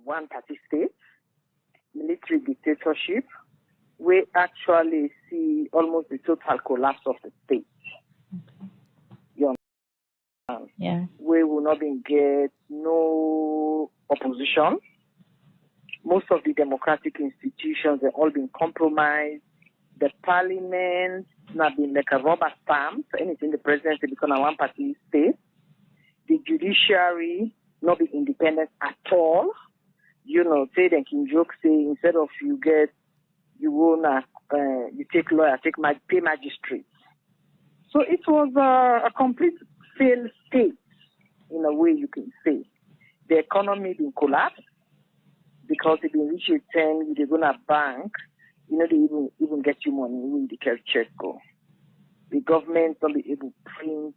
one-party state, military dictatorship, we actually see almost the total collapse of the state. Okay. You understand? Yeah. We will not get no opposition. Most of the democratic institutions have all been compromised. The parliament now been like a rubber stamp. Anything the presidency become a one-party state. The judiciary not be independent at all. You know, say they can joke say instead of you take lawyer, pay magistrates. So it was a complete failed state in a way you can say. The economy been collapsed because if you reach a 10, you're gonna bank. You know, they even get you money when the check go. The government don't be able to print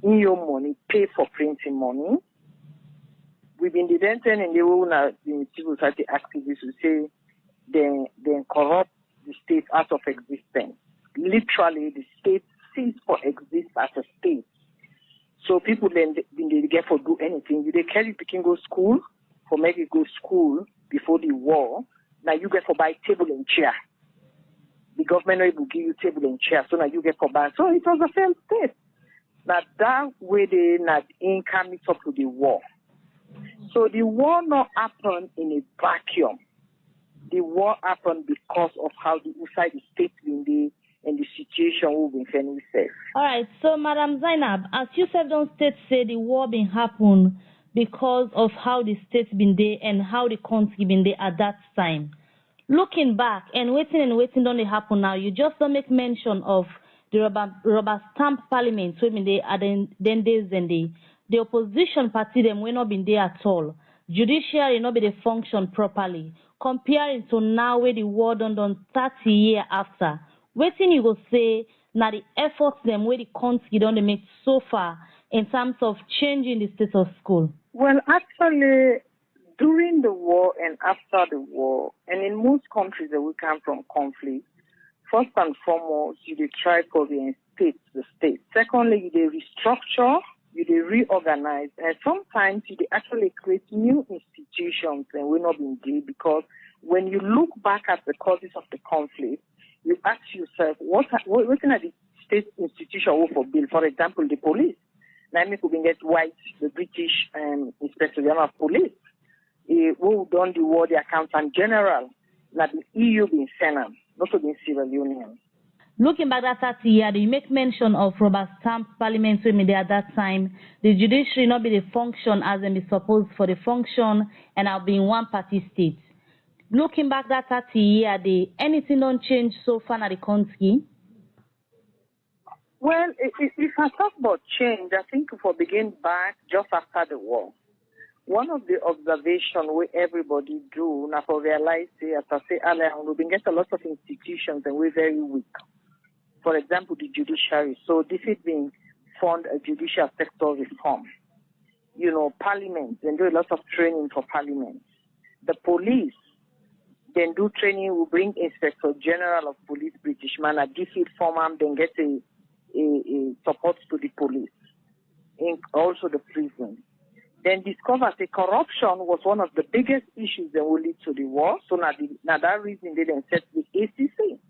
in your money, pay for printing money. We've been detention in the civil society activists who say they corrupt the state out of existence. Literally, the state ceased for exist as a state. So people then they get for do anything. They carry picking go school for make it go school before the war. Now you get for buy table and chair. The government will give you table and chair, so now you get for buy. So it was a failed state. Now that way they not income it up to the war. So the war not happened in a vacuum. The war happened because of how the inside the state been there and the situation we've been facing. All right, so Madam Zainab, as you said, don't state say the war been happen because of how the state been there and how the country been there at that time. Looking back and waiting don't they happen now, you just don't make mention of the rubber stamp parliament so been there at then days and the opposition party them will not been there at all. Judiciary not be the function properly. Comparing to now where the war done 30 years after. Waiting you go say now the efforts them where the country don't make so far in terms of changing the state of school. Well, actually, during the war and after the war, and in most countries that we come from conflict, first and foremost, you try to reinstate the state. Secondly, you restructure, you reorganize, and sometimes you actually create new institutions and we're not being deal because when you look back at the causes of the conflict, you ask yourself, what kind of the state institution for bill? For example, the police. Now, we could get white, the British Inspector General of Police. Who done the war, the Accountant General. Now, the EU being Senate, not being Civil Union. Looking back at 30 years, you make mention of rubber stamp parliament women there at that time. The judiciary not be the function as they be supposed for the function and I'll be in one party state. Looking back that 30 years, anything don't change so far in the country? Well, if I talk about change, I think if we begin back just after the war, one of the observations where everybody do, now for realize, as I say earlier, we've been getting a lot of institutions and we're very weak. For example, the judiciary. So this is being fund a judicial sector reform. You know, parliament, then do a lot of training for parliament. The police, then do training, will bring Inspector General of Police, British man, a defeat form, then get a support to the police, and also the prison. Then discover that corruption was one of the biggest issues that will lead to the war. So now that reason they then set the ACC.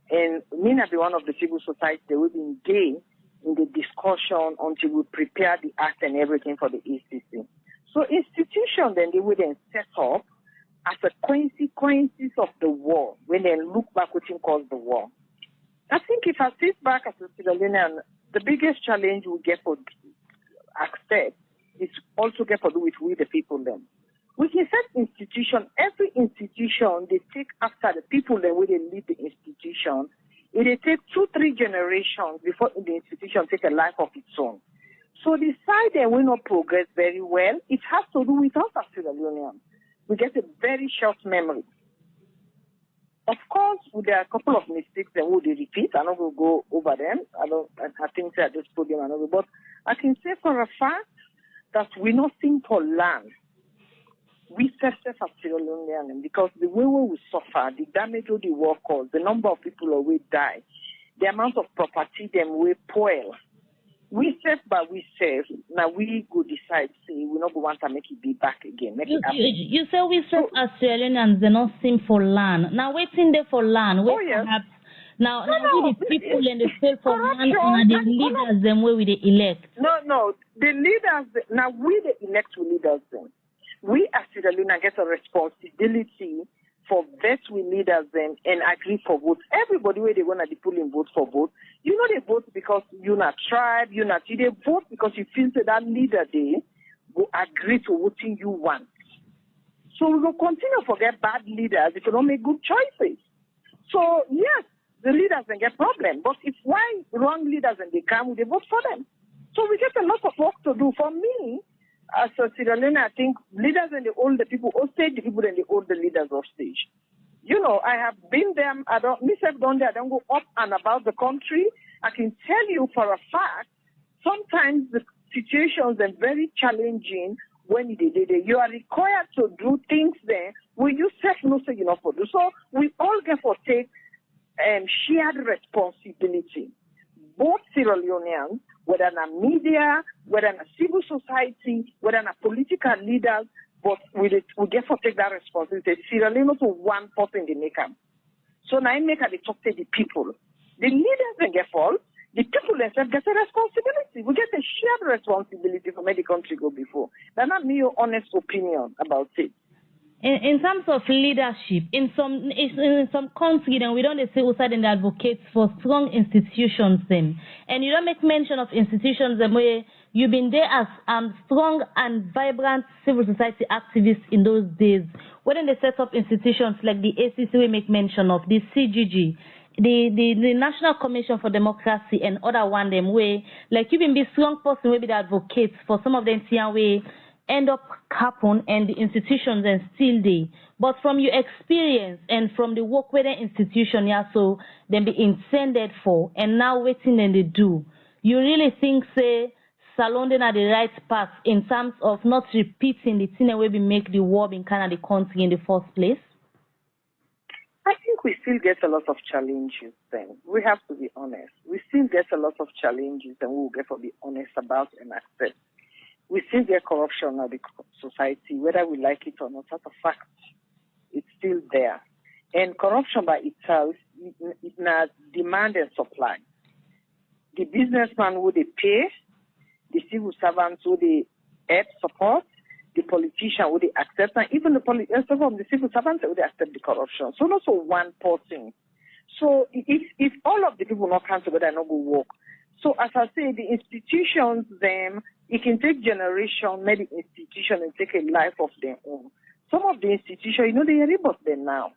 And me not be one of the civil society that will be engaged in the discussion until we prepare the act and everything for the ACC. So institution then they will then set up as a consequences of the war when they look back what caused the war. I think if I sit back as a civilian, the biggest challenge we get for accept is also get to do with we the people then. We can set institution, every institution they take after the people then when they lead the institution, it will take 2-3 generations before the institution take a life of its own. So the side that will not progress very well, it has to do with us as civilians. We get a very short memory. Of course, there are a couple of mistakes that will repeat. I'm not going to go over them. I think that this podium and all, but I can say for a fact that we're not seeing to learn. We self as Sierra because the way we suffer, the damage of the war caused, the number of people who will die, the amount of property them will spoil. we save by we save. Now we go decide, say, we not go want to make it be back again. You say we save Australians, they not seem for land. Now waiting there for land. Oh, yes. Perhaps now we the people and the state for land and the leaders them where we the elect. No, the leaders now we the elect leaders them. We as Sierra Leone get a responsibility for vet we leaders them and agree for votes. Everybody where they wanna be pulling vote for vote. You know they vote because you're not tribe, you're not they vote because you feel that leader they will agree to what you want. So we will continue to forget bad leaders if you don't make good choices. So yes, the leaders can get problem, but if why wrong leaders and they come, they vote for them. So we get a lot of work to do. For me, as a Sierra Leone, I think leaders and the older people, all stage the people and the older leaders of stage. You know, I have been there. I don't go up and about the country. I can tell you for a fact, sometimes the situations are very challenging when you are required to do things there where you self no say enough for do. So we all get for take shared responsibility. Both Sierra Leoneans, whether in a media, whether in a civil society, whether in a political leaders, but we get to take that responsibility. Sierra Leone to one person they make them. So now I make they talk to the people. The leaders don't get fault. The people themselves get a responsibility. We get a shared responsibility for where the country go before. That's not me your honest opinion about it. In terms of leadership, in some countries, then we don't say outside and advocates for strong institutions then. And you don't make mention of institutions where you've been there as strong and vibrant civil society activists in those days. When they set up institutions like the ACC we make mention of, the CGG, the National Commission for Democracy and other one them where like you've been be strong person will be the advocates for some of them way end up happen and the institutions and still they. But from your experience and from the work where the institution so then be intended for and now waiting and they do, you really think say Salondon are the right path in terms of not repeating the thing where we make the war in Canada the country in the first place? I think we still get a lot of challenges then. We have to be honest. We still get a lot of challenges and we will get to be honest about and accept. We still get corruption in the society, whether we like it or not. That's a fact. It's still there. And corruption by itself, it's not demand and supply. The businessman would they pay, the civil servants would they help support, the politician would they accept, and even the civil servants would they accept the corruption. So not so one person. So if all of the people not come together and not go work. So as I say, the institutions, them, it can take generation, maybe institution and take a life of their own. Some of the institutions, they are about them now.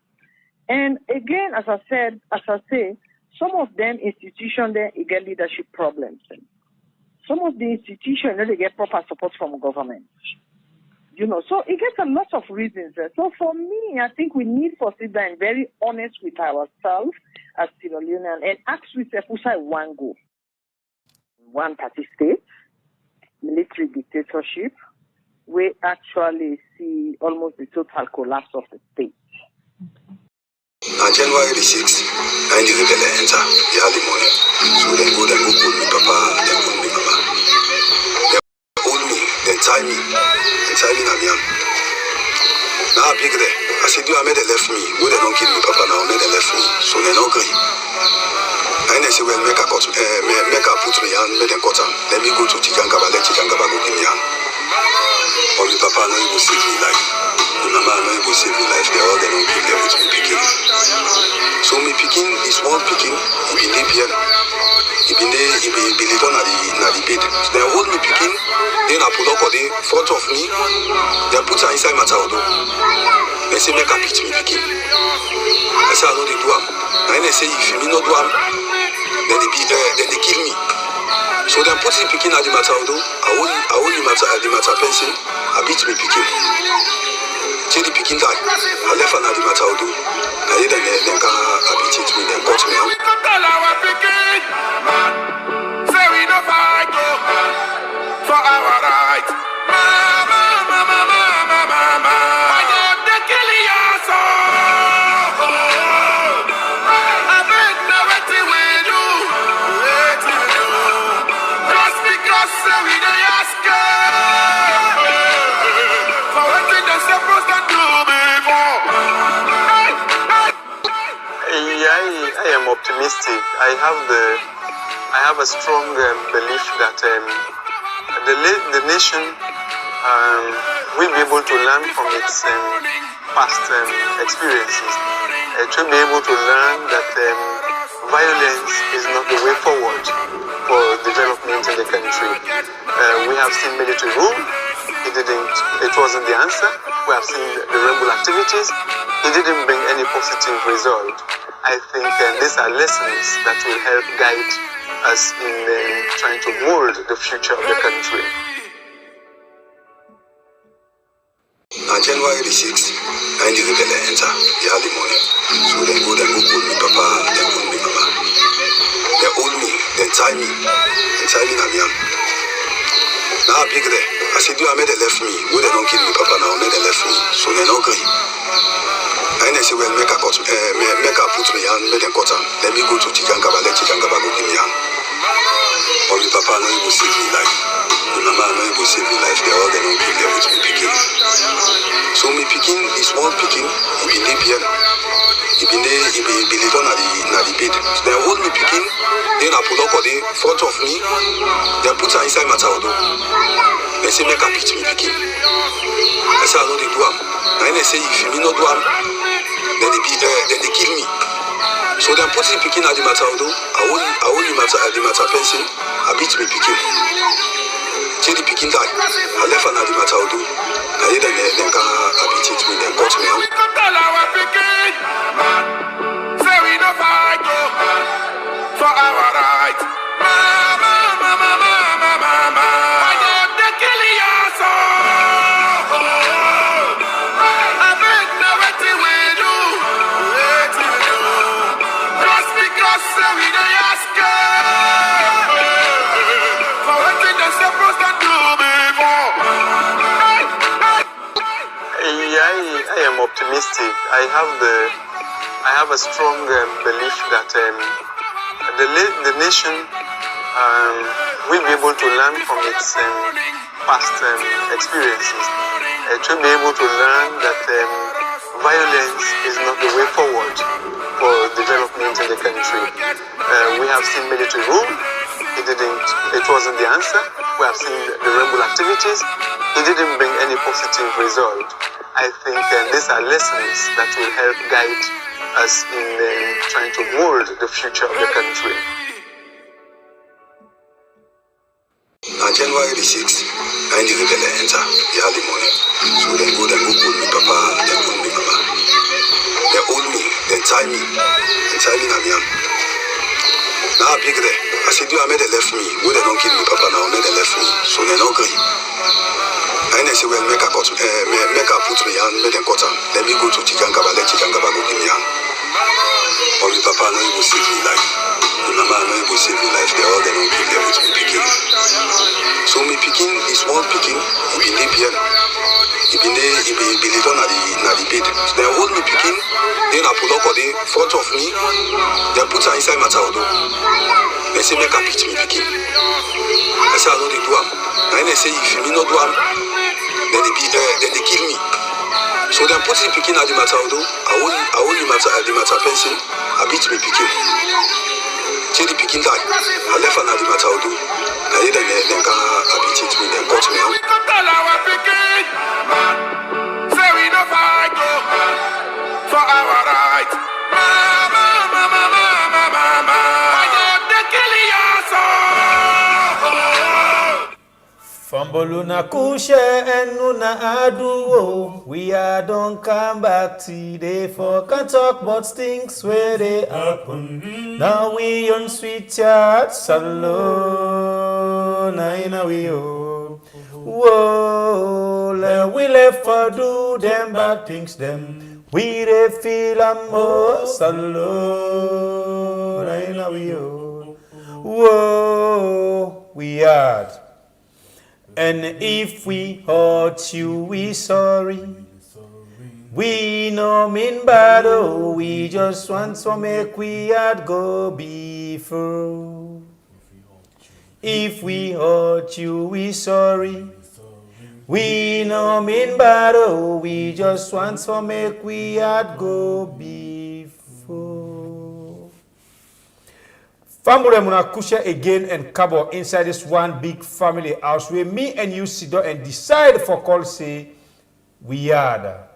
And again, as I say, some of them institutions, they get leadership problems. Some of the institutions, they get proper support from government. So it gets a lot of reasons. So for me, I think we need to sit down and very honest with ourselves as Sierra Leoneans and ask ourselves who side one go. One party state, military dictatorship, we actually see almost the total collapse of the state. On January the 6th, I knew the rebel enter the early morning. So they go pull me papa, they pull me mama. They hold me, then tie me in a yam. Now I big there. I said, you made they left me. Go they don't kill me papa now, made they left me. So they don't agree. And they say, well, make her put me on, make them cut her. Let me go to Chijangaba, let Chijangaba go give me on. Or my papa, no, he will save me life. My mama, no, he will save me life. They all, they don't give them with me picking. So me picking is one picking, he been there here. He been there on the bed. So they hold me picking, then I pull up on the front of me, they put her inside my towel. They say, make her pitch me picking. I say, I know they do them. And they say, if you not do them, then they kill me. So they put the picking at the matter, I hold the matter pencil, I beat me picking. Till the picking die, I left an at the matter, I did them can beat it with them, cut me out. Say we no fight for our rights. Why don't they kill us all? I bet no what we do. Trust me. optimistic. I have a strong belief that the nation will be able to learn from its past experiences. It will be able to learn that violence is not the way forward for development in the country. We have seen military rule. It wasn't the answer. We have seen the rebel activities. It didn't bring any positive result. I think these are lessons that will help guide us in trying to mold the future of the country. On January the 6th, I knew the enter the early morning. So they go pull me papa, they pull me mama. They hold me, they tie me, and tie me na miam. Now I pick there. I said, you are made they left me. Who they don't kill me papa now, made they left me. So they no agree. And they say, well, make a put me on, make them cut on. Let me go to Chikankaba, let Chikankaba go give me on. Or the papa no will save me life. The mama no will save me life. They all they don't kill them with me picking. So me picking is one picking, he be live here. He be live on the bed. They hold me picking, then I pull up on the front of me, they put her inside my towel. They say make a pitch me picking. I say I know they do am. And they say if you not do am, then they kill me. So they put the picking at the matter, I hold the matter pencil, I beat me picking. Say the picking die, I left another matter, I did then can beat it with them, cut me out. Say we no fight for our right. Mama, mama, mama, mama. Why don't they kill us all? I think now what we do. Just because we don't ask for what they supposed to do before. I am optimistic. I have a strong belief that the nation will be able to learn from its past experiences. It will be able to learn that violence is not the way forward for development in the country. We have seen military rule. It wasn't the answer. We have seen the rebel activities. It didn't bring any positive result. I think these are lessons that will help guide us in trying to mold the future of the country. On January the 6th, I knew the enter the early morning. So they go pull me papa, they pull me mama. They hold me, they tie me, and tie me na miam. Now I pick there. I said, you are made they left me. Who they don't kill me papa now, made they left me. So they no agree. And they say, well, make a put me on, make them cut on. Let me go to Chikankaba, let Chikankaba go give me on. Or the papa no will save me life. The mama no will save me life. They all they don't kill them with me picking. So me picking is one picking, he be live here. He be live on the bed. They hold me picking, then I pull up on the front of me, they put her inside my towel. They say make a pitch me picking. I say I know they do am. And they say if you not do am, then they kill me. So they put the picking at the matter, I hold the matter pencil, I beat me picking. Say the picking die, I left another matter, I did then can beat it with them, cut me out. Say we no fight for our right. Mama, mama, mama, mama. Why don't they kill us all? Famboluna kushe enuna aduo. We are don't come back today for can't talk about things where they happen. Now we on sweet chats alone. Now we oh. Whoa, we left for do them bad things them. We they feel most alone. Now we oh. Whoa, we had. And if we hurt you, we sorry. We no mean bad, oh, we just want to make we had go before. If we hurt you, we sorry. We no mean bad, oh, we just want to make we had go before. Family muna kusha again and cabo inside this one big family house where me and you sit down and decide for call say we are.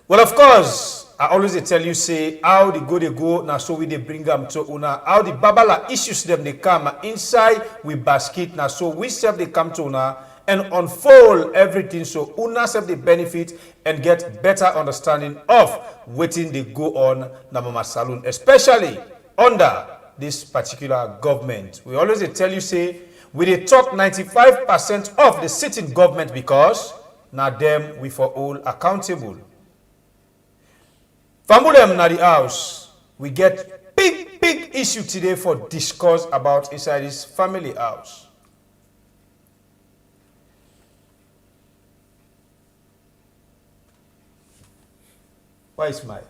Well, of course, I always tell you say how they go now so we they bring them to una how the babala issues them they come inside we basket now so we self they come to una and unfold everything so una self they benefit and get better understanding of waiting they go on na mama saloon, especially under this particular government. We always they tell you say we they talk 95% of the sitting government because now them we for all accountable. Famulem na the house, we get big issue today for discuss about inside this family house. Why is my?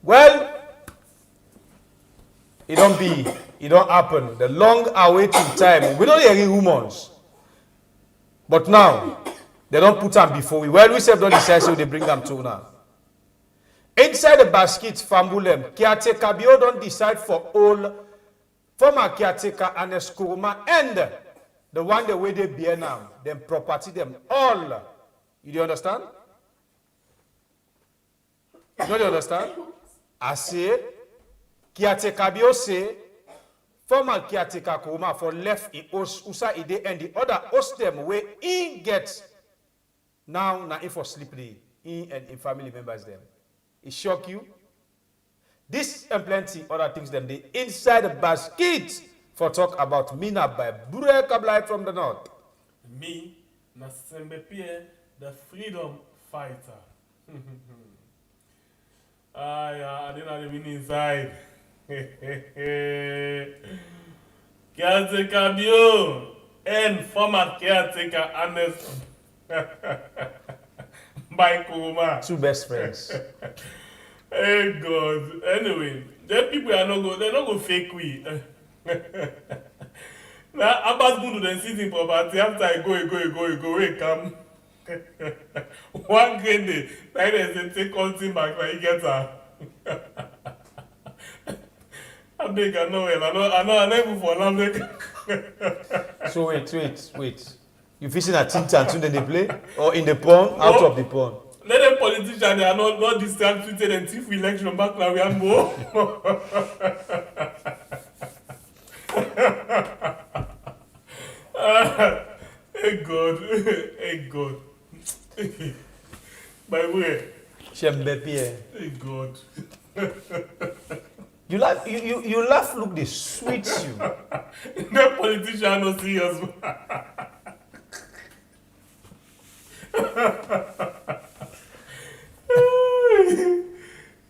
Well, it don't happen. The long awaiting time. We don't hear rumors. But now, they don't put them before we. Well, we say don't decide so they bring them to now. Inside the basket, Fambulem, caretaker Bio don't decide for all former caretaker Ernest Koroma and the one the way they be now, them property them all. You do understand? You don't understand? I say, caretaker Bio say, former caretaker Koroma for left in Usa ide and the other host them where he gets now if for sleep he and in family members them. It shock you? This and plenty other things them they inside the basket for talk about Mina by break up light from the north. Me, na Sembe Pierre, the freedom fighter. I didn't have been inside. Caretaker Bio and former caretaker Ernest Bai Koroma. Two best friends. Hey God. Anyway, the people are not they're not go fake we. Now Abbas Bundu then sitting property after I go, wait, come. One great day, like they say, take all thing back when he gets her. I think I know it. I know I'm able for now. So wait. You fishing at Tintan soon then they play? Or in the pond, out of the pond? Let them politicians, they are not distracted and thief election back now we are more. Hey God. By the way. Shembe Pierre. Hey God. You laugh, look they sweet you. The politician are not serious.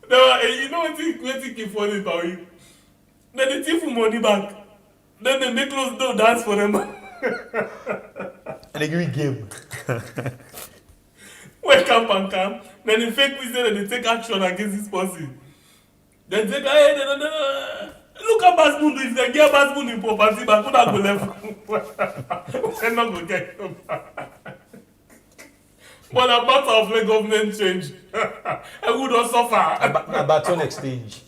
No, you know what is funny about you? Then they take money back. Then they make close door dance for them. And they give you game. When come. Then the fake we say that they take action against this person. Then they say, hey, look at Basbundu. If they get Basbundu in property, but could not go left. We're not going to get them back. But a matter of the government change, I would not suffer. A baton exchange.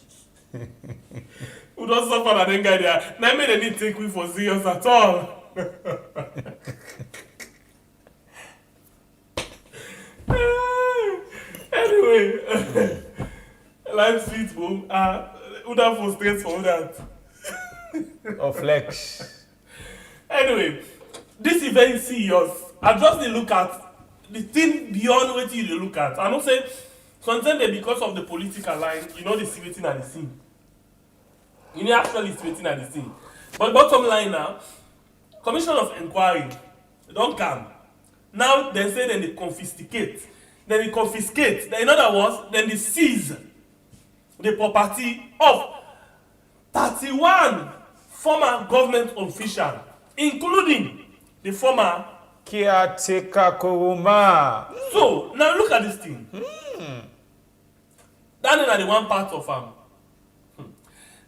Would not suffer that then guy there. Now made any take me for serious at all. Anyway, life sweet boom. Would have for stress for that. Or flex. Anyway, this is very serious. I just need look at the thing beyond what you look at. I don't say concerned because of the political line, you know the waiting at the scene. You know actually it's waiting at the scene. But bottom line now, Commission of Inquiry, don't come. Now they say then they confiscate. Then they confiscate. Then in other words, then they seize the property of 31 former government officials, including the former Caretaker Koroma. So, now look at this thing. That is the one part of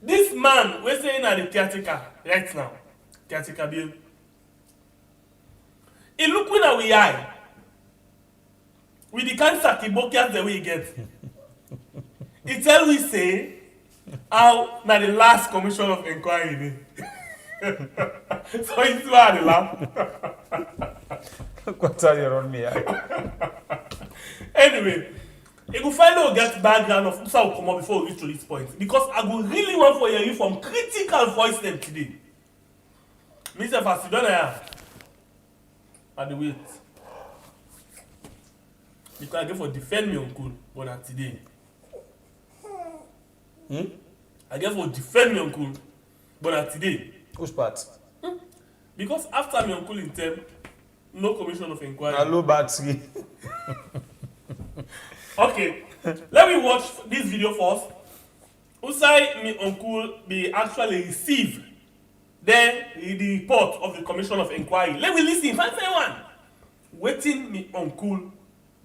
this man, we're saying at the caretaker right now. Caretaker bill. He looking at we eye. With the cancer, he book the way he gets. He tell we say how na the last commission of inquiry. So it's why the laugh. Anyway, you go find out get background of who will come up before we reach to this point. Because I go really want for you from critical voice them today. Mr. Fasidona, at the wait. Because I get for defend me uncle, but not today. I get for defend me uncle, but not today. Which part? Because after me uncle in term, no commission of inquiry. Hello, Batsy. Okay, let me watch this video first. Usai me uncle be actually receive then the report of the commission of inquiry. Let me listen. Find one. Waiting me uncle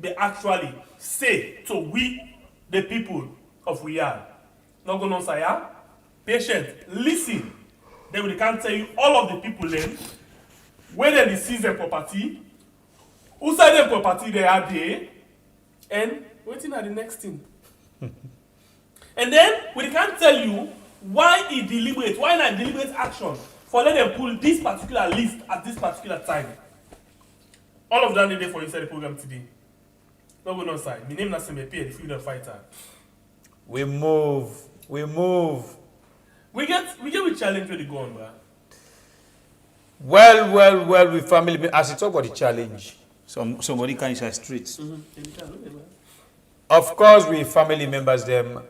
be actually say to we the people of Riyadh. Not gonna say patient. Listen. Then we can tell you all of the people then where they seize their property, who side their property they are there, and waiting at the next thing. And then we can tell you why it deliberate, why not deliberate action for let them pull this particular list at this particular time. All of that needed for inside the program today. Not going on side. My name is Nasim the freedom fighter. We move. We get with challenge where they go on, bro. Well, we family. As you talk about the challenge, somebody can inside streets. Of course, we family members them.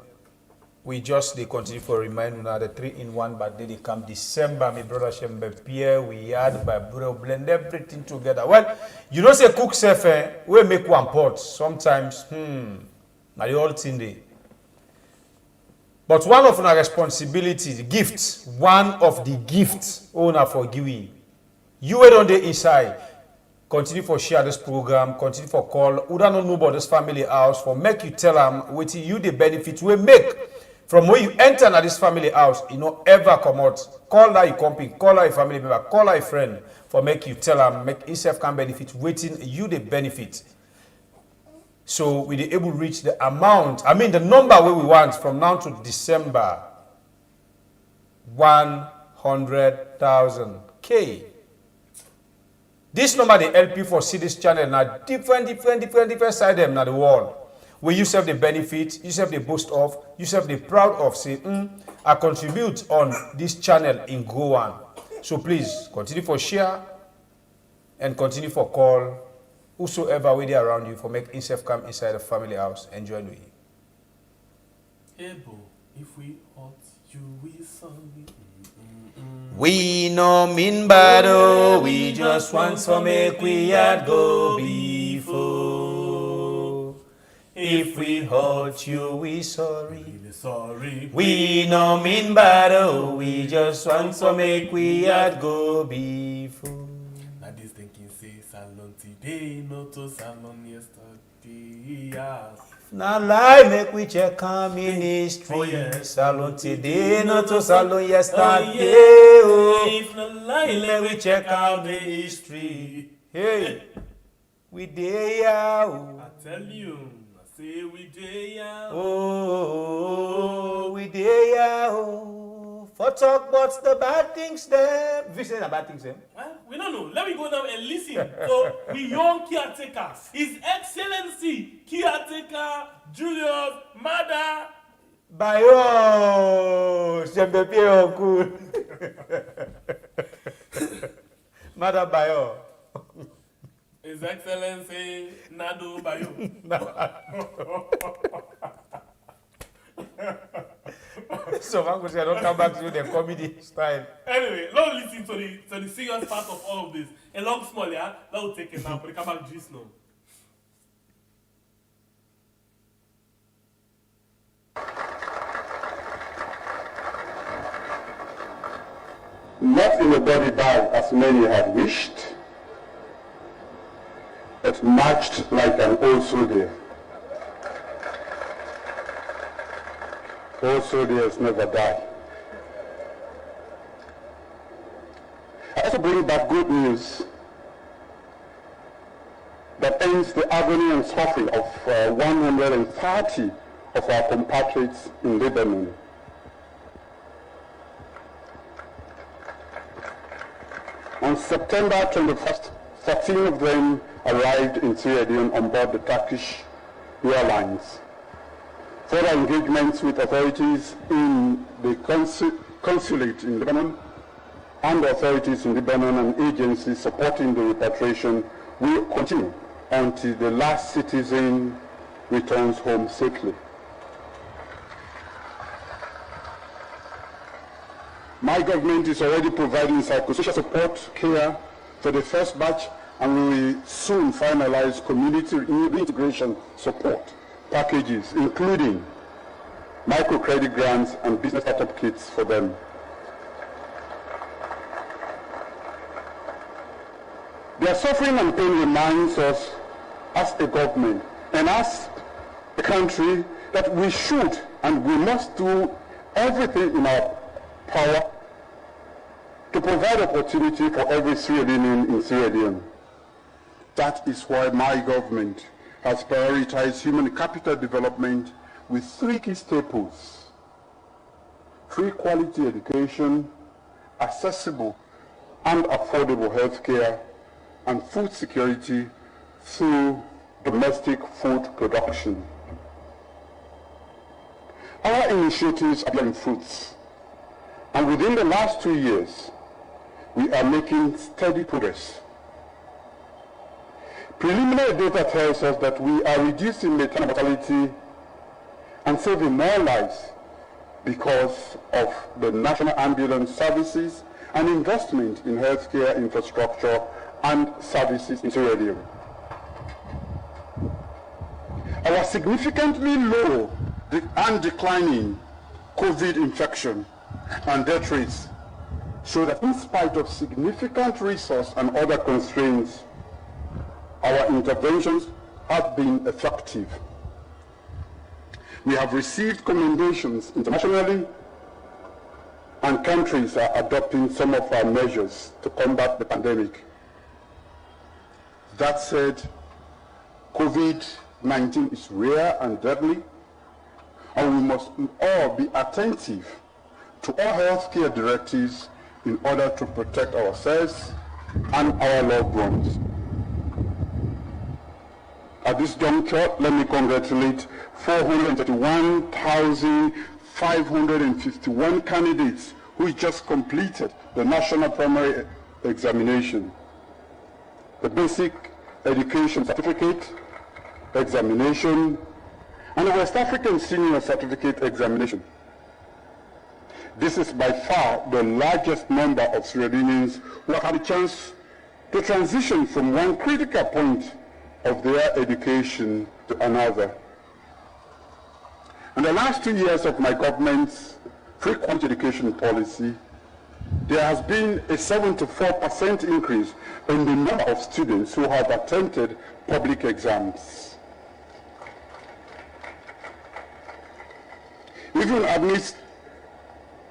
We just they continue for remind now the 3-in-1, but they come December. My brother Shembe Pierre, we add by bro blend everything together. Well, you don't say cook safe. We make one pot sometimes. Now the whole thing there. But one of our responsibilities, gifts, one of the gifts owner for giving. You were on the inside. Continue for share this program, continue for call. Who don't know about this family house for make you tell them what you the benefits we make from when you enter at this family house, you know, ever come out. Call that your company, call that your family member, call that your friend for make you tell them, make yourself can benefit, waiting you the benefit. So we be able to reach the amount, the number where we want from now to December, 100,000 K. This number they help you for see this channel now different side them now the world. Where you have the benefit, you have the boast of, you have the proud of say, I contribute on this channel in Goan. So please continue for share and continue for call. Whosoever we there around you for make himself come inside the family house and join with you. Ebo, if we hurt you, we sorry. We no mean bad, we just want to make we had go before. If we hurt you, we sorry. We no mean bad, we just want to make we had go before. Salon today, not to salon yesterday. Now lie, make we check our ministry. Oh, yeah. Salon today, not to salon yesterday. If not lie, Make we check our ministry. Hey, we there. I tell you, I say we there. Oh, we there. For talk about the bad things there. We say the bad things there. Well, we don't know. Let me go now and listen. So, we young caretaker, His Excellency Caretaker Julius Mada Bayo, Shembe Pierre cool. Mada Bayo. His Excellency Nado Bayo. So I'm going to say I don't come back to the comedy style. Anyway, let's listen to the serious part of all of this. A long small, yeah? That will take it now, but come back just now. Not everybody died as many had wished, but marched like an old soldier. Old soldiers never die. I also bring back good news that ends the agony and suffering of 130 of our compatriots in Lebanon. On September 21st, 13 of them arrived in Sierra Leone on board the Turkish Airlines. Further engagements with authorities in the consulate in Lebanon and authorities in Lebanon and agencies supporting the repatriation will continue until the last citizen returns home safely. My government is already providing psychosocial support care for the first batch, and we will soon finalize community reintegration support packages, including microcredit grants and business startup kits for them. Their suffering and pain reminds us as a government and as a country that we should and we must do everything in our power to provide opportunity for every Sierra Leonean in Sierra Leone. That is why my government has prioritized human capital development with 3 key staples: free quality education, accessible and affordable health care, and food security through domestic food production. Our initiatives are bearing fruits, and within the last 2 years, we are making steady progress. Preliminary data tells us that we are reducing maternal mortality and saving more lives because of the National Ambulance Services and investment in healthcare infrastructure and services in Sierra Leone. Our significantly low and declining COVID infection and death rates show that in spite of significant resource and other constraints, our interventions have been effective. We have received commendations internationally, and countries are adopting some of our measures to combat the pandemic. That said, COVID-19 is rare and deadly, and we must all be attentive to all healthcare directives in order to protect ourselves and our loved ones. At this juncture, let me congratulate 431,551 candidates who just completed the National Primary Examination, the Basic Education Certificate Examination, and the West African Senior Certificate Examination. This is by far the largest number of Sierra Leoneans who have had a chance to transition from one critical point of their education to another. In the last 2 years of my government's free quality education policy, there has been a 74% increase in the number of students who have attempted public exams. Even amidst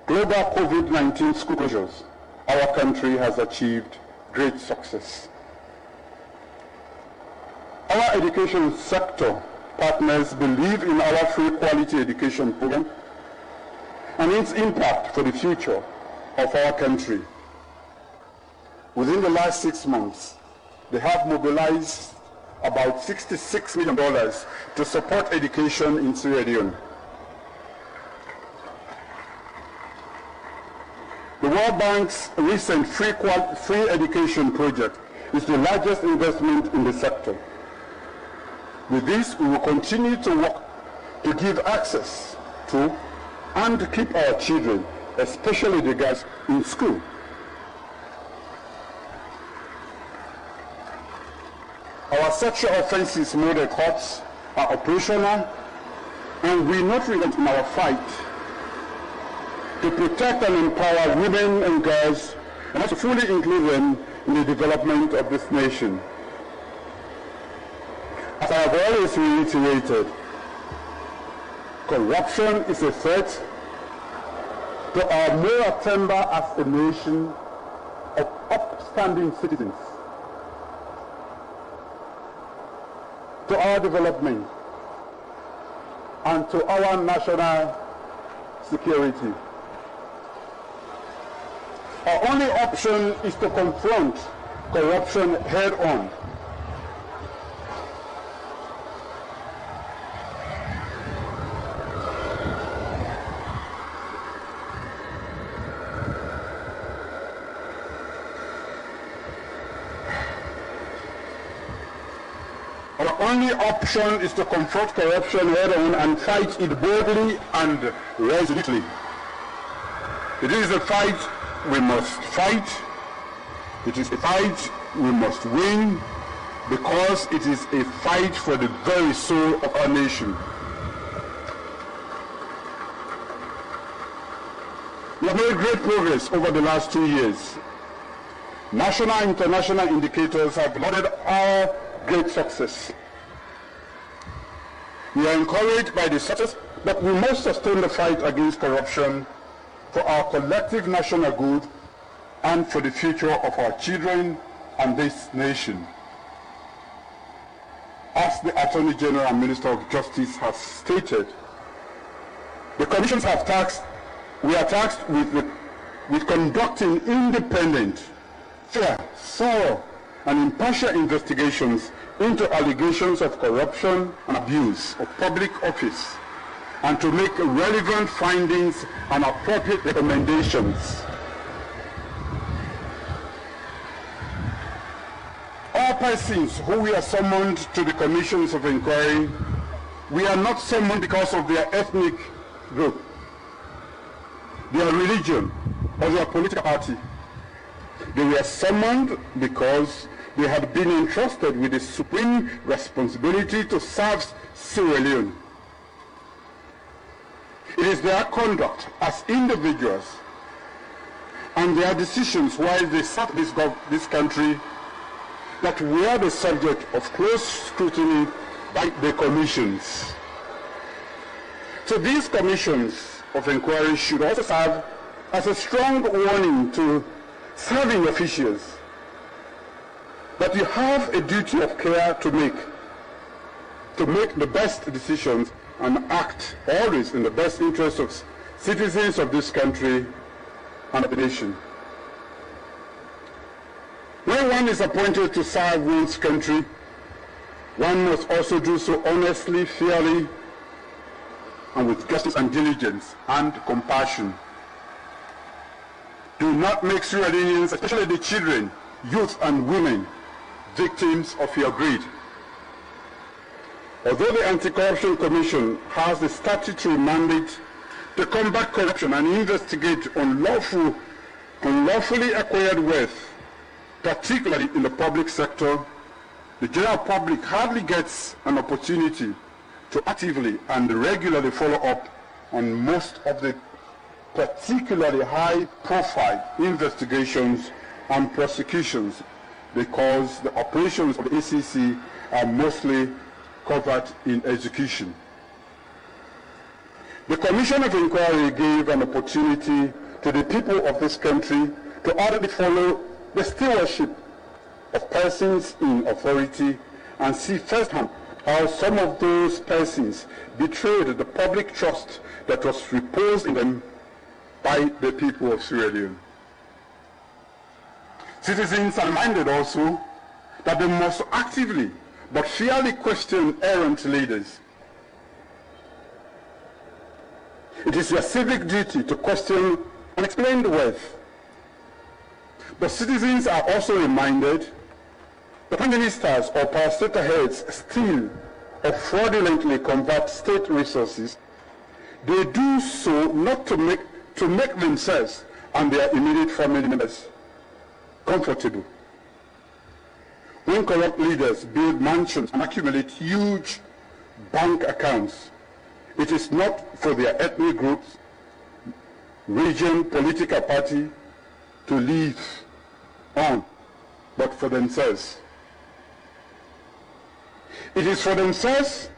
global COVID-19 school closures, our country has achieved great success. Our education sector partners believe in our free quality education program and its impact for the future of our country. Within the last 6 months, they have mobilized about $66 million to support education in Sierra Leone. The World Bank's recent free education project is the largest investment in the sector. With this, we will continue to work to give access to and keep our children, especially the girls, in school. Our sexual offenses model courts are operational, and we not relent in our fight to protect and empower women and girls, and also fully include them in the development of this nation. As I have always reiterated, corruption is a threat to our moral timber as a nation of upstanding citizens, to our development, and to our national security. Our only option is to confront corruption head-on. Our only option is to confront corruption head-on and fight it boldly and resolutely. It is a fight we must fight. It is a fight we must win, because it is a fight for the very soul of our nation. We have made great progress over the last 2 years. National and international indicators have lauded our great success. We are encouraged by the success, but we must sustain the fight against corruption for our collective national good and for the future of our children and this nation. As the Attorney General and Minister of Justice has stated, the commissions have we are tasked with conducting independent, fair, thorough, and impartial investigations into allegations of corruption and abuse of public office, and to make relevant findings and appropriate recommendations. All persons who we are summoned to the commissions of inquiry, we are not summoned because of their ethnic group, their religion, or their political party. They were summoned because they had been entrusted with the supreme responsibility to serve Sierra Leone. It is their conduct as individuals and their decisions while they serve this country that were the subject of close scrutiny by the commissions. So these commissions of inquiry should also serve as a strong warning to serving officials that you have a duty of care to make the best decisions and act always in the best interest of citizens of this country and of the nation. When one is appointed to serve one's country, one must also do so honestly, fairly, and with justice and diligence and compassion. Do not make Sierra Leoneans, especially the children, youth and women, victims of your greed. Although the Anti-Corruption Commission has the statutory mandate to combat corruption and investigate unlawfully acquired wealth, particularly in the public sector, the general public hardly gets an opportunity to actively and regularly follow up on most of the particularly high-profile investigations and prosecutions, because the operations of the ACC are mostly covered in execution. The Commission of Inquiry gave an opportunity to the people of this country to audibly follow the stewardship of persons in authority and see firsthand how some of those persons betrayed the public trust that was reposed in them by the people of Sierra Leone. Citizens are reminded also that they must actively but fairly question errant leaders. It is their civic duty to question unexplained wealth. But citizens are also reminded that when ministers or parastatal heads steal or fraudulently convert state resources, they do so not to make themselves and their immediate family members comfortable. When corrupt leaders build mansions and accumulate huge bank accounts, it is not for their ethnic groups, region, political party to live on, but for themselves. It is for themselves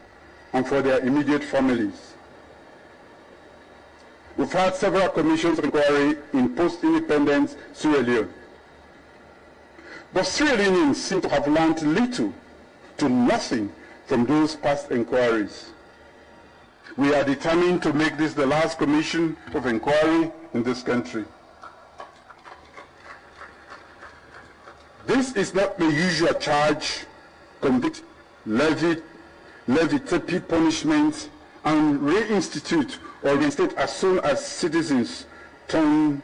and for their immediate families. We've had several commissions of inquiry in post-independence Sierra Leone. But Sierra Leoneans seem to have learned little to nothing from those past inquiries. We are determined to make this the last commission of inquiry in this country. This is not the usual charge, convict, levy petty punishment, and reinstitute or reinstate as soon as citizens turn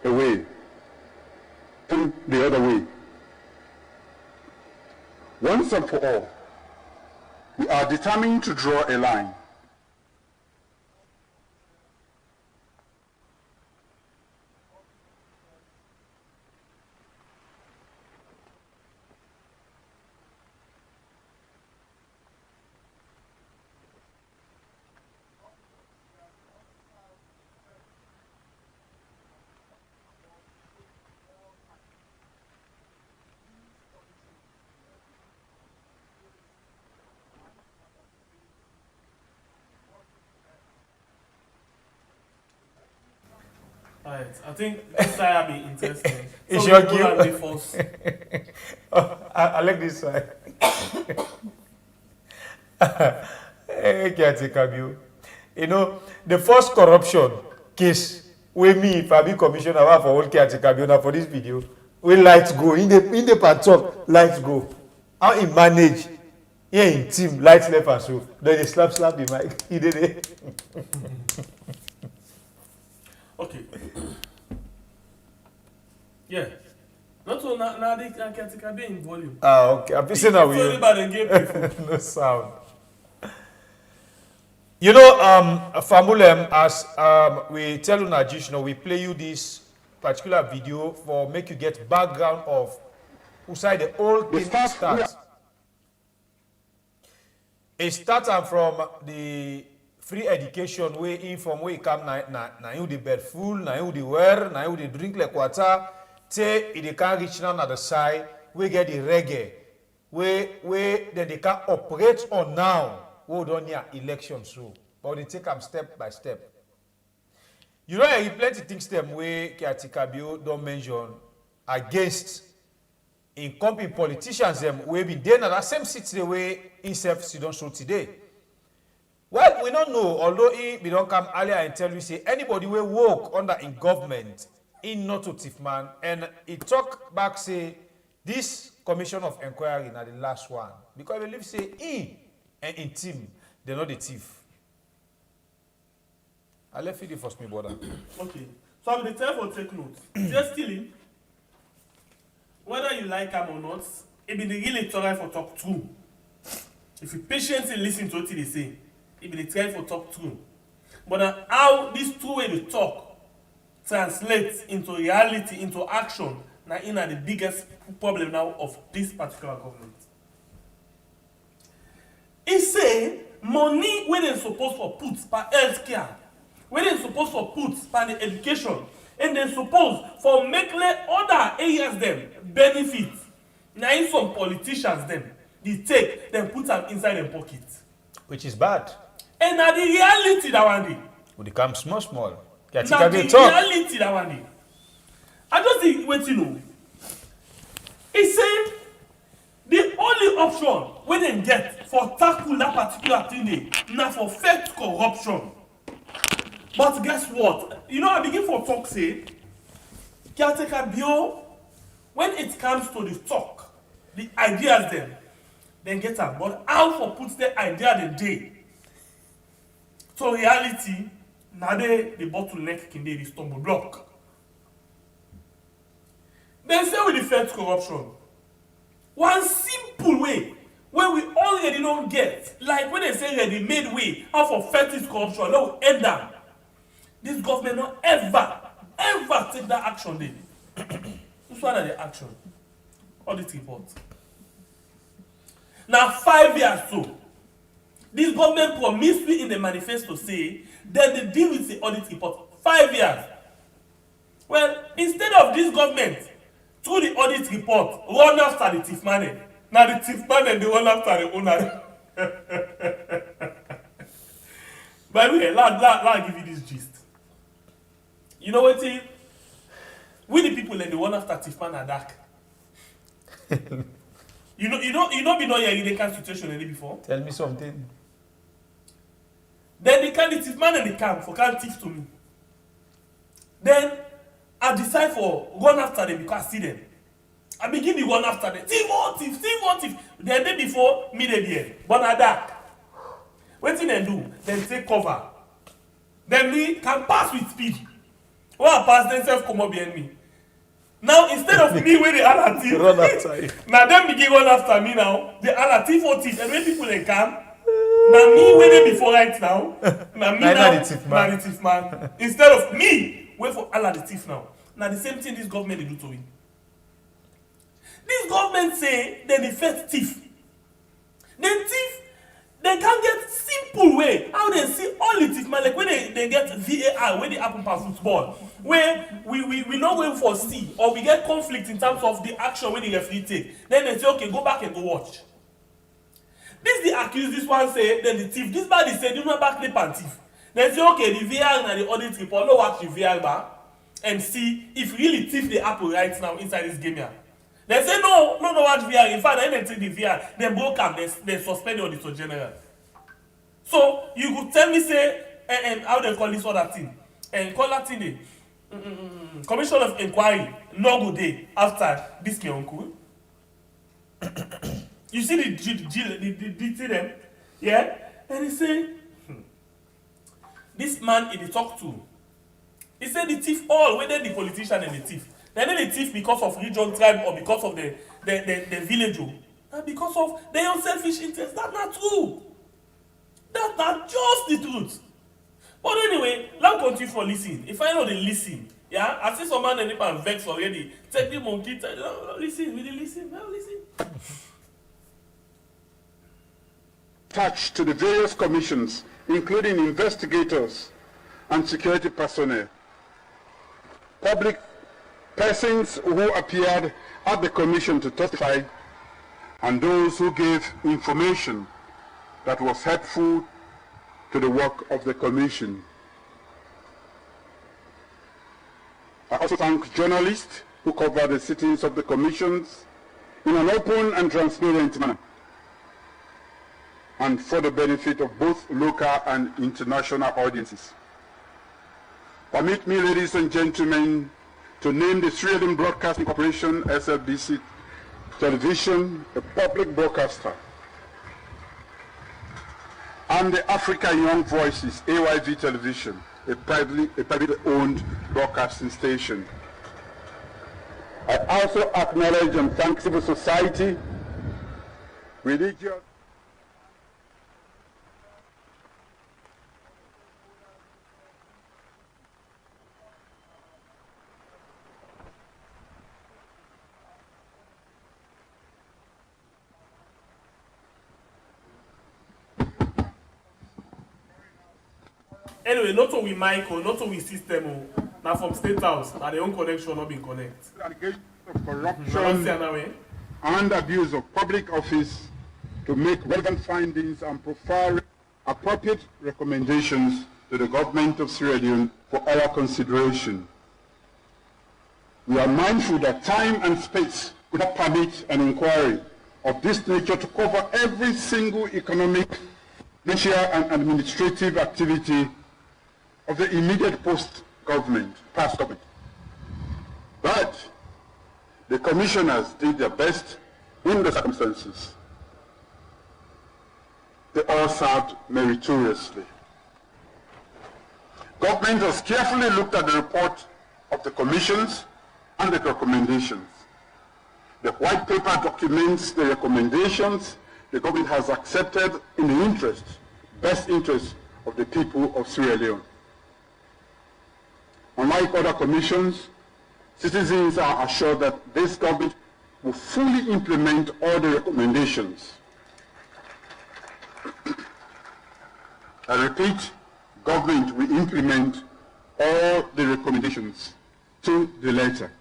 the other way. Once and for all, we are determined to draw a line. Alright, I think this side will be interesting. It's So your we go and be forced. I like this side. Hey, Kiatikabio. You know, the first corruption case with me, if I be commissioner for all Kiatikabio for this video, we lights go. In the part talk, lights go. How he manage? Yeah, in team, lights left and so. Then they slap the mic. He did it. Okay. Yeah. Not so now they can be in volume. Ah, okay. I'm listening now with Sorry you. about the game. No sound. You know, Famulem, as we tell you now, we play you this particular video for make you get background of who side the whole thing starts. It starts from the free education way in from where you come na you the bed full, na you the wear, na you the drink like water. Say it can reach down at the side, we get the reggae, where then they can operate on now. We don't need election so, but they take them step by step. You know, you plenty things them way Kiatikabio don't mention against incumbent politicians them we be there na that same seat the way himself sit don't show today. Well, we don't know, although he don't come earlier and tell you say anybody will work under in government in not to thief man, and he talk back say this commission of inquiry na the last one because I believe say he and in team they're not the thief. I left you the first me brother. Okay. So I'm the time for take notes. Just stealing. Whether you like him or not, it be the real electoral for talk true. If you patiently listen to what they say, it be the time for talk true. But how these two way to talk translates into reality, into action, now in the biggest problem now of this particular government. He say money when they supposed to put per healthcare, when they supposed to put per the education, and they suppose for make other areas them benefit. Now in some politicians them they take them put them inside their pocket, Which is bad. and now the reality that one day. We become small. Now the reality that one day. I just think what you know. He said the only option when they get for tackle that particular thing they now for fight corruption. But guess what? You know, I begin for talk say, caretaker bio, when it comes to the talk, the ideas then get up. But how for put the idea the day? So reality, now the bottleneck can be the stumble block. Then say we defend corruption. One simple way where we already don't get, like when they say ready-made way, how for fight this corruption, no end down. This government not ever take that action then. Which one are the action? Audit report. Now 5 years so, this government promised me in the manifesto say that they deal with the audit report. 5 years. Well, instead of this government, through the audit report, run after the thief money. Now the thief money they run after the owner. By the way, let give you this gist. You know what? We the people and the one after thief man are dark. You know be not hearing the constitution any before. Tell me something. Then the kind of thief man and the camp for can't thief to me. Then I decide for run after them because I see them. I begin to run after them. Thief, oh, thief, thief, oh, thief. The day before me they there. But I die. What thing they do? Then take cover. Then me can pass with speed. When I pass, then self come up behind me. Now instead of me where the other thief, run after you. now them begin run after me now. The other thief or thief, and when people they come. Now me where they before right now. Now me now the thief man. Instead of me wait for Allah the thief now. Now the same thing this government they do to him. This government say they defend thief. Then thief, they can get simple way how they see all the thief man like when they get VAR when they happen for football where we not going for C or we get conflict in terms of the action when the referee take. Then they say okay go back and go watch. This the accused, this one say, then the thief. This body say, do not back the and thief. Then say, okay, the VR and the audit report, no watch the VR bar and see if really thief the apple right now inside this game here. They say, no watch VR. In fact, they take the VR, they broke up, they suspend the auditor general. So, you could tell me, say, how they call this other thing? And call that thing, Commission of Inquiry, no good day after this my uncle. You see the them, yeah? And he say, this man he talk to. He said the thief all, whether the politician and the thief. They're not the thief because of region, tribe, or because of the village. And because of their own selfish interest. That's not true. That's not just the truth. But anyway, let me continue for listening. If I know they listen, yeah, I see someone and vex already. Take the monkey, listen, will you listen? No, listen. Attached to the various commissions, including investigators and security personnel, public persons who appeared at the commission to testify, and those who gave information that was helpful to the work of the commission. I also thank journalists who cover the sittings of the commissions in an open and transparent manner, and for the benefit of both local and international audiences. Permit me, ladies and gentlemen, to name the Sierra Leone Broadcasting Corporation, SLBC Television, a public broadcaster, and the Africa Young Voices, AYV Television, a privately owned broadcasting station. I also acknowledge and thank civil society, religious, anyway, not only Michael, not only system, now from State House, now their own connection not being connected. Allegations of corruption and abuse of public office to make relevant findings and profile appropriate recommendations to the government of Sierra Leone for our consideration. We are mindful that time and space could not permit an inquiry of this nature to cover every single economic, financial, and administrative activity of the immediate past government. But the commissioners did their best in the circumstances. They all served meritoriously. Government has carefully looked at the report of the commissions and the recommendations. The white paper documents the recommendations the government has accepted in the best interest of the people of Sierra Leone. Unlike other commissions, citizens are assured that this government will fully implement all the recommendations. I repeat, government will implement all the recommendations to the letter.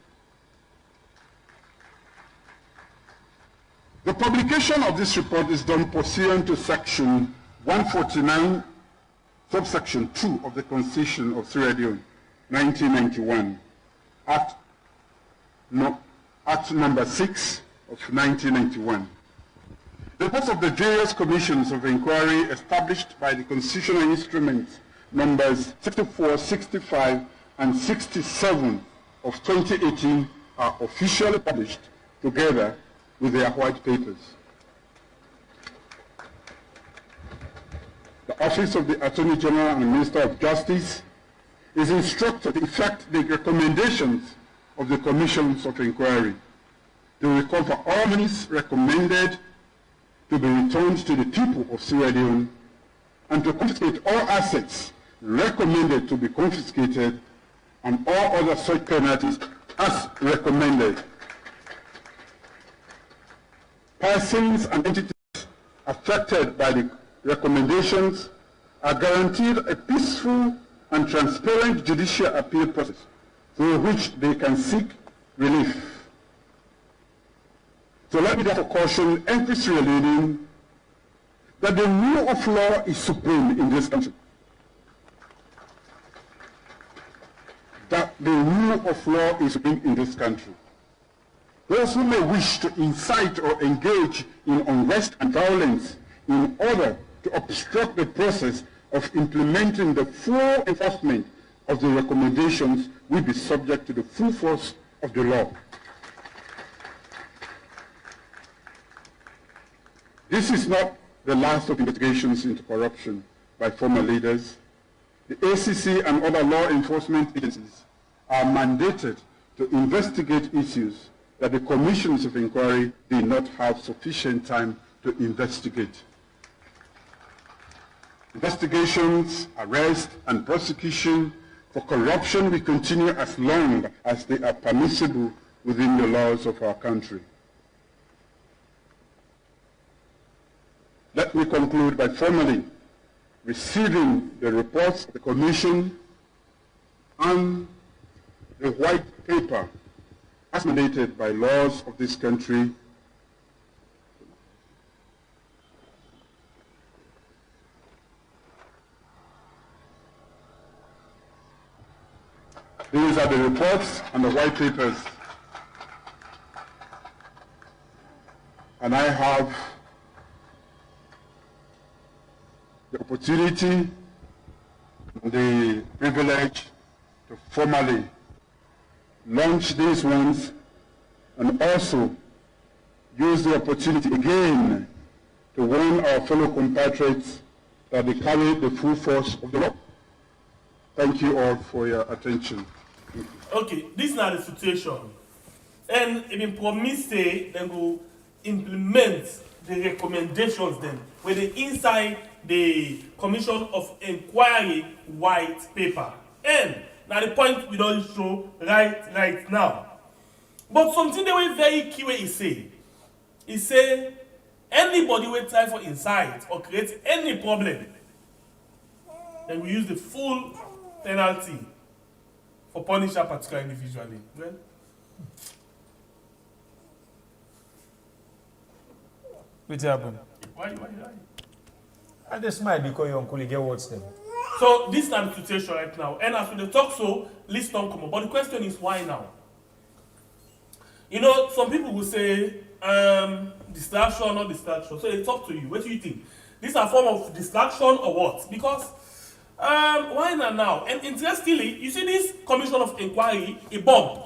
The publication of this report is done pursuant to Section 149, subsection 2 of the Constitution of Sierra Leone, 1991, Act number 6 of 1991. The reports of the various commissions of inquiry established by the constitutional instruments numbers 64, 65, and 67 of 2018 are officially published together with their white papers. The Office of the Attorney General and Minister of Justice is instructed to effect the recommendations of the commissions of inquiry, to recover all monies recommended to be returned to the people of Sierra Leone, and to confiscate all assets recommended to be confiscated and all other such penalties as recommended. Persons and entities affected by the recommendations are guaranteed a peaceful and transparent judicial appeal process through which they can seek relief. So let me therefore caution every Sierra Leonean that the rule of law is supreme in this country. That the rule of law is supreme in this country. Those who may wish to incite or engage in unrest and violence in order to obstruct the process of implementing the full enforcement of the recommendations will be subject to the full force of the law. This is not the last of investigations into corruption by former leaders. The ACC and other law enforcement agencies are mandated to investigate issues that the commissions of inquiry did not have sufficient time to investigate. Investigations, arrest, and prosecution for corruption will continue as long as they are permissible within the laws of our country. Let me conclude by formally receiving the reports of the Commission and the white paper as mandated by laws of this country. These are the reports and the white papers. And I have the opportunity, the privilege to formally launch these ones and also use the opportunity again to warn our fellow compatriots that they carry the full force of the law. Thank you all for your attention. Okay, this is not the situation. And it been promised say they will implement the recommendations then with the inside the Commission of Inquiry white paper. And now the point we don't show right now. But something they were very key way he say anybody will try for insight or create any problem, then we use the full penalty for punish that particular individually. Well, What happened? why? I just smile because your uncle get what's them. So this is the situation right now. And as we talk so, list don't come up. But the question is why now? You know, some people will say distraction or not distraction. So they talk to you. What do you think? This is a form of distraction or what? Because why not now? And interestingly, you see this Commission of Inquiry, a bomb.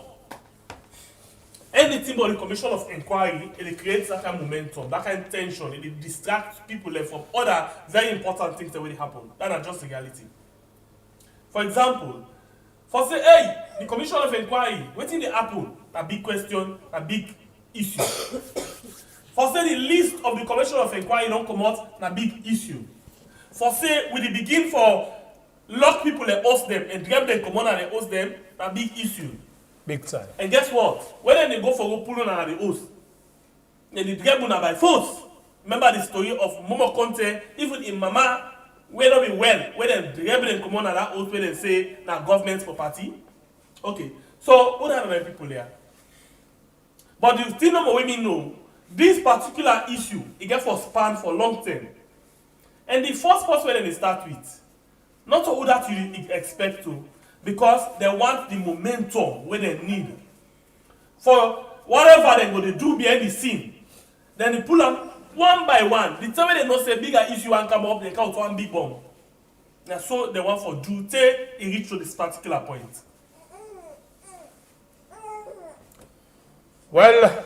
Anything but the Commission of Inquiry, it creates that kind of momentum, that kind of tension, it distracts people from other very important things that will happen. That are just reality. For example, for say, hey, the Commission of Inquiry, what did they happen? A big question, a big issue. For say the list of the Commission of Inquiry don't come out, a big issue. For say, we begin for lock people and host them and grab them come on and they host them, a big issue. Big time. And guess what? When they go for pull on the host, then they grab una by force. Remember the story of Momo Conte, even in Mama, where not be well, where they grab them come on that host where they say na government property. Okay. So what are the people there? But the still number women know this particular issue, it get for span for long term. And the first person where they start with, not all that you expect to, because they want the momentum where they need. For whatever they're going to do behind the scene, then they pull up one by one, the time they not say bigger issue and come up, they count one big bomb. Now so they want for do till it reach to this particular point. Well,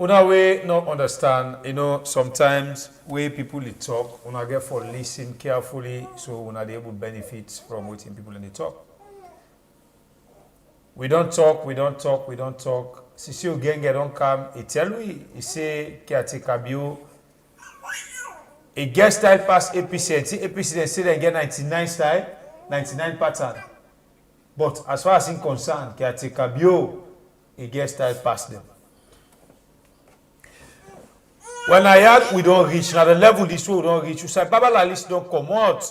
una we not understand, sometimes way people they talk, una get for listen carefully so una they able benefit from what people in the talk. We don't talk. Sisi Ogenge don't come, he tell we, he say caretaker bio. A get style pass APC, and APC they say they get 99 style, 99 pattern. But as far as in concerned, caretaker bio, a get style pass them. When I had, we don't reach, now the level this way we don't reach. You say, Baba la list don't come out.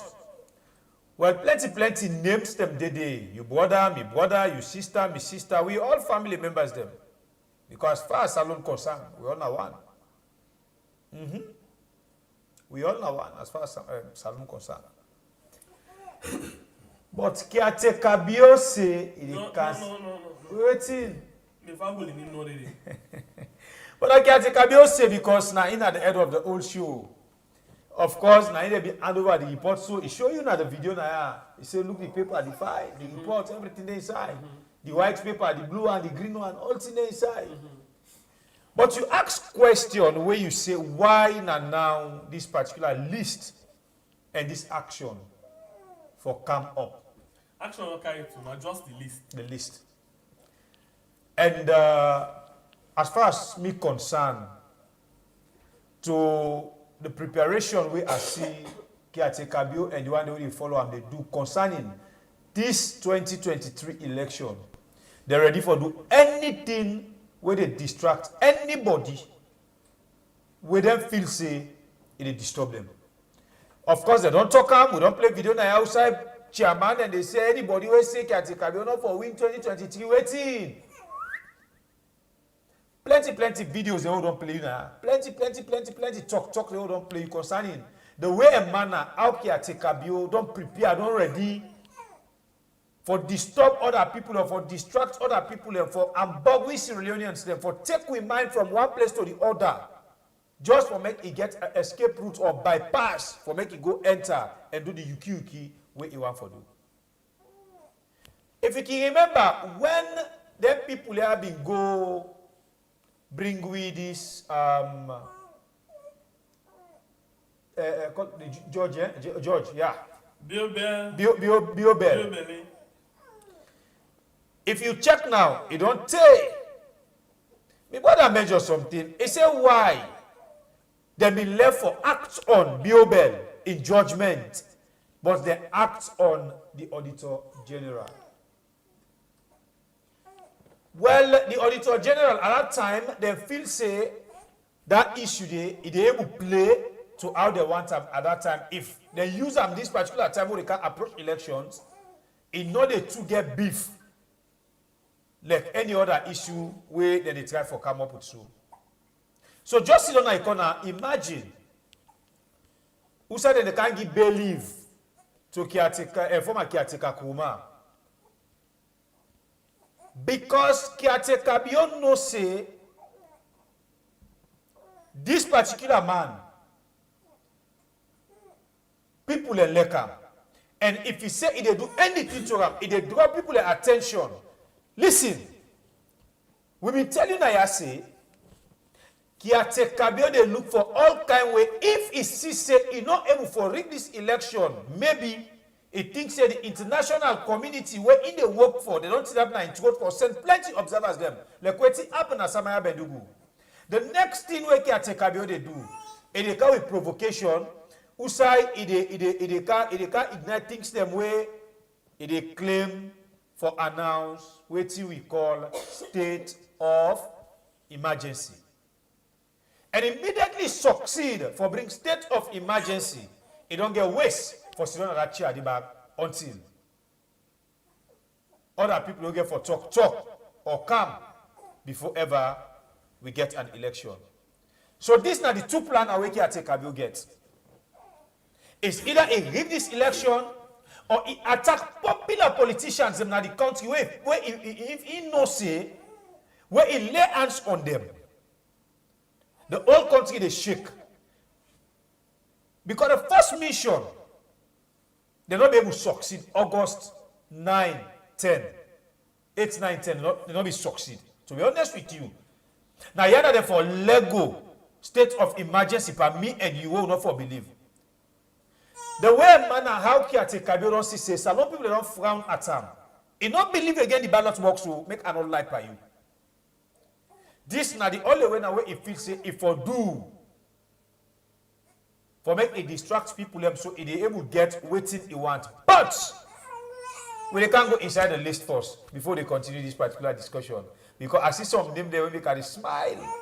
Well, plenty names them day. You brother, me brother, you sister, me sister. We all family members them. Because as far as Salon concerned, we all know one. We all know one as far as Salon concerned. But caretaker bio say it can. No. Waiting. The family need know already. But I caretaker bio say because now in at the end of the whole show. Of course, now they be hand over the report. So he show you now the video now. He say, look the paper, the file, the report, everything there inside. The white paper, the blue one, the green one, all thing there inside. But you ask question where you say why now this particular list and this action for come up. Action not carry to not just the list. The list. And as far as me concerned, to the preparation we are seeing caretaker bill and the one they follow and they do concerning this 2023 election, they're ready for do anything where they distract anybody where them feel say it disturb them. Of course, they don't talk them, we don't play video now outside chairman and they say anybody will say caretaker bill not for win 2023 waiting. Plenty videos they all don't play now. Plenty talk they all don't play concerning the way a manner how caretaker bill don't prepare, don't ready for disturb other people or for distract other people and for ambug Sierra Leoneans them for take we mind from one place to the other just for make it get an escape route or bypass for make it go enter and do the yuki where you want for do. If you can remember when them people have been go bring with this George, yeah. Biobel. If you check now, it don't take. Me bother measure something. It say why they be left for act on Biobel in judgment, but they act on the Auditor General. Well, the Auditor General at that time, they feel say that issue they able to play to how they want them at that time. If they use them this particular time where they can approach elections, in order to get beef like any other issue where they try for come up with so just sit on a corner, imagine who said that they can't give bail leave to caretaker, former caretaker Koroma. Because caretaker beyond no say this particular man, people elect him. And if he say he do anything to him, if they draw people attention. Listen, we been telling you say caretaker beyond they look for all kind way. If he see say he not able to rig this election, maybe he thinks that the international community where in they work for, they don't see that in vote for, send plenty observers them. Like what happened at Samaya Bendugu. The next thing we caretaker beyond they do, they come with provocation. Usai, they can ignite things them way, they claim for announce what we call state of emergency. And immediately succeed for bring state of emergency. It don't get waste for sitting on that chair at the back until other people don't get for talk or come before ever we get an election. So these are the two plans our caretaker will get. It's either he rig this election or he attack popular politicians in the country where if he no say, where he lay hands on them The whole country they shake. Because the first mission, they're not be able to succeed August 9, 10. 8, 9, 10, they're not be succeed. To be honest with you. Now, you are for Lego state of emergency, but me and you will not for believe. The way man and how caretaker don't see, a lot of people they don't frown at him. He don't believe again the ballot box will make another life by you. This now the only way now it feels say if for do for make it distract people them so it able to get waiting you want. But we they can't go inside the list first before they continue this particular discussion. Because I see some names there when they can smile.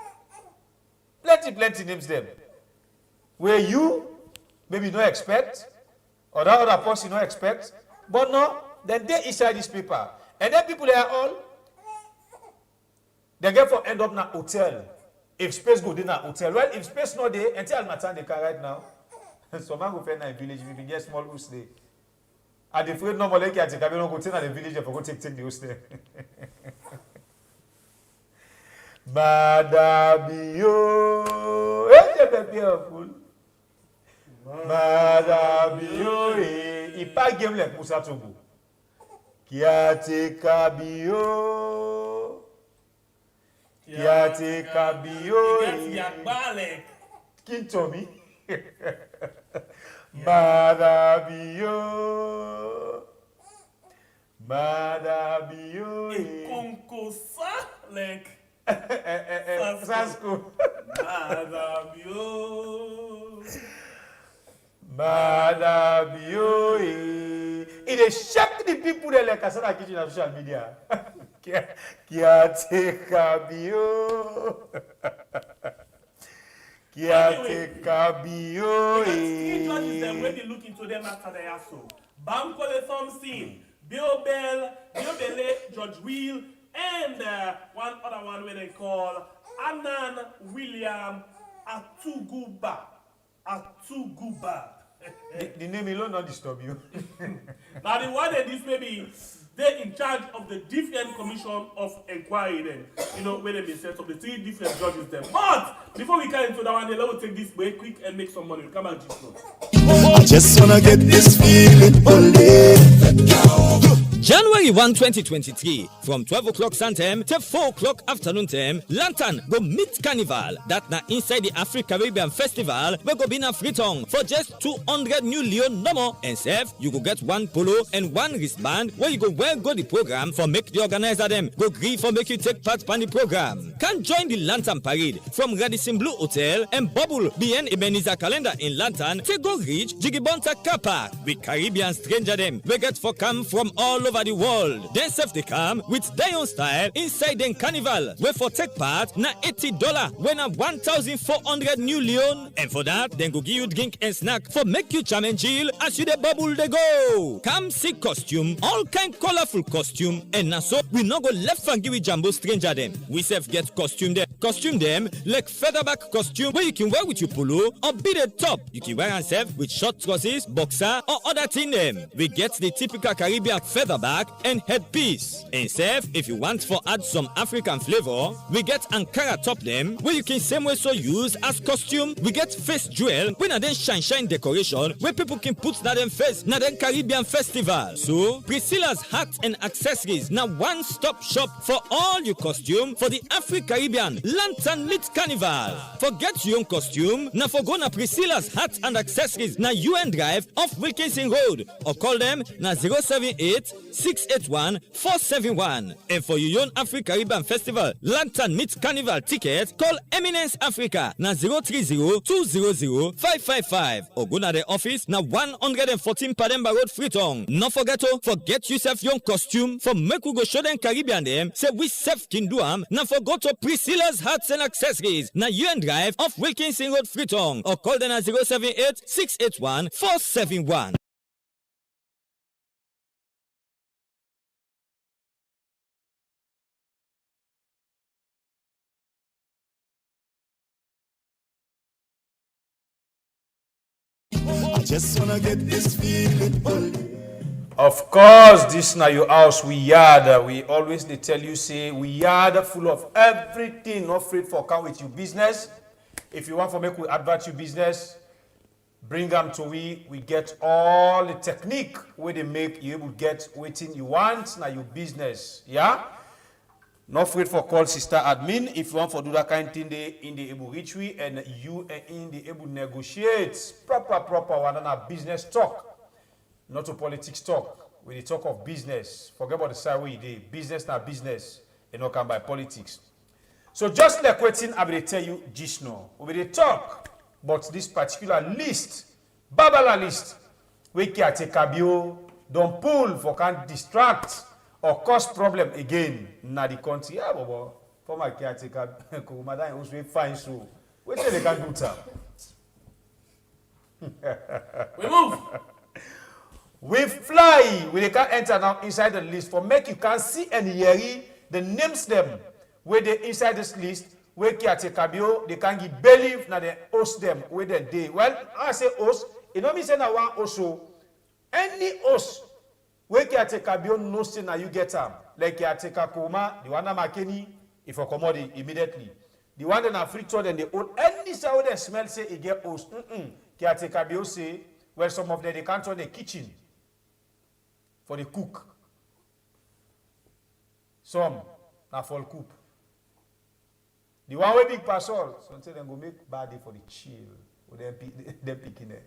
Plenty names them. Where you maybe not expect, or that other person not expect, but no, then they inside this paper. And then people they are all they get for end up in a hotel. If space go in a hotel. Well, if space not there, until Almatan they can right now. So man go find a village if you get small house there. And the afraid normally can take a go take the village for go take the house there. Madabio, careful. Madabio, il pas game like Moussa Togo. Kiate kabio, Kintomi, Madabio, Konkosa like. Sasko. Madabio. It is shock the people that like Kasana kitchen on social media. Kiate kabio. When they look into them after they are so. Bankole Thompson, Bill Bell, George Will, and one other one where they call Anan William Atuguba. The name alone not disturb you. Now the one that this maybe they're in charge of the different commission of inquiry then, where they be set up the 3 different judges then. But before we get into that one, let us take this break quick and make some money. We'll come back just now. I just wanna get this feeling only. January 1, 2023, from 12 o'clock sun time to 4 o'clock afternoon time, Lantern go meet Carnival. That na inside the Afro-Caribbean Festival, we go be na Freetown for just 200 new Leon no more. And save, you go get 1 polo and 1 wristband where you go wear go the program for make the organizer them go agree for make you take part on the program. Can join the Lantern Parade from Radisson Blue Hotel and Bubble BN Ebenezer Calendar in Lantern to go reach Jigibonta Car Park with Caribbean stranger them. We get for come from all over the world. Then self they come with Dion style inside the carnival. Where for take part na $80 when a 1,400 new Leon. And for that, then go give you drink and snack for make you charm and chill as you the bubble they go. Come see costume, all kind colorful costume. And now so we no go left and give you jumbo stranger them. We self get costume them like featherback costume where you can wear with your polo or be the top. You can wear and self with short trousers, boxer or other thing them. We get the typical Caribbean featherback and headpiece. And self, if you want for add some African flavor, we get Ankara top them where you can same way so use as costume. We get face jewel when a then shine decoration where people can put that them face na then Caribbean festival. So Priscilla's hats and accessories now one-stop shop for all your costume for the Afro-Caribbean Lantern Meet Carnival. Forget your own costume, now for go na Priscilla's hats and accessories na UN Drive off Wilkinson Road or call them na 078-681-471. And for your own Afro-Caribbean Festival Lantern Meet Carnival ticket, call Eminence Africa na 030-200-555 or go na the office na 114 Pademba Road, Freetown. No forget yourself your costume for make we go show them Caribbean them. Say we self can do am. Now forget to Priscilla's hats and accessories na UN Drive off Wilkinson Road, Freetown or call them at 078-681-471. I just wanna get this feeling. Of course, this na your house, we yard. We always they tell you say we yard full of everything, not afraid for come with your business. If you want for make we advert your business, bring them to we get all the technique where they make you able to get waiting you want now your business. Yeah? Not afraid for call sister admin if you want for do that kind of thing they in the able reach we and you in the able negotiate proper one on a business talk, not a politics talk. When you talk of business, forget about the side where you did. Business not business, and not come by politics. So just like waiting, I will tell you just now. We will talk about this particular list, Babala list, we can take a bio, don't pull for can't distract or cause problem again in the country. Yeah, Bobo, for my caretaker, Madam, who's we find so. Wait till they can do that. We move. We fly, we can enter now inside the list for make you can see and hear the names them where they inside this list where caretaker bio they can give believe now they host them where they day. Well, I say host, it don't mean say now one also any host where caretaker bio no say now you get them like caretaker Koroma, the one that Makeni if you commodity immediately. The one that are free told and they own any sound they smell say it get host. Caretaker bio say well some of them they can't turn the kitchen for the cook. Some na for cook. The one way big parcel, so until them go make body for the chill, or them picking it.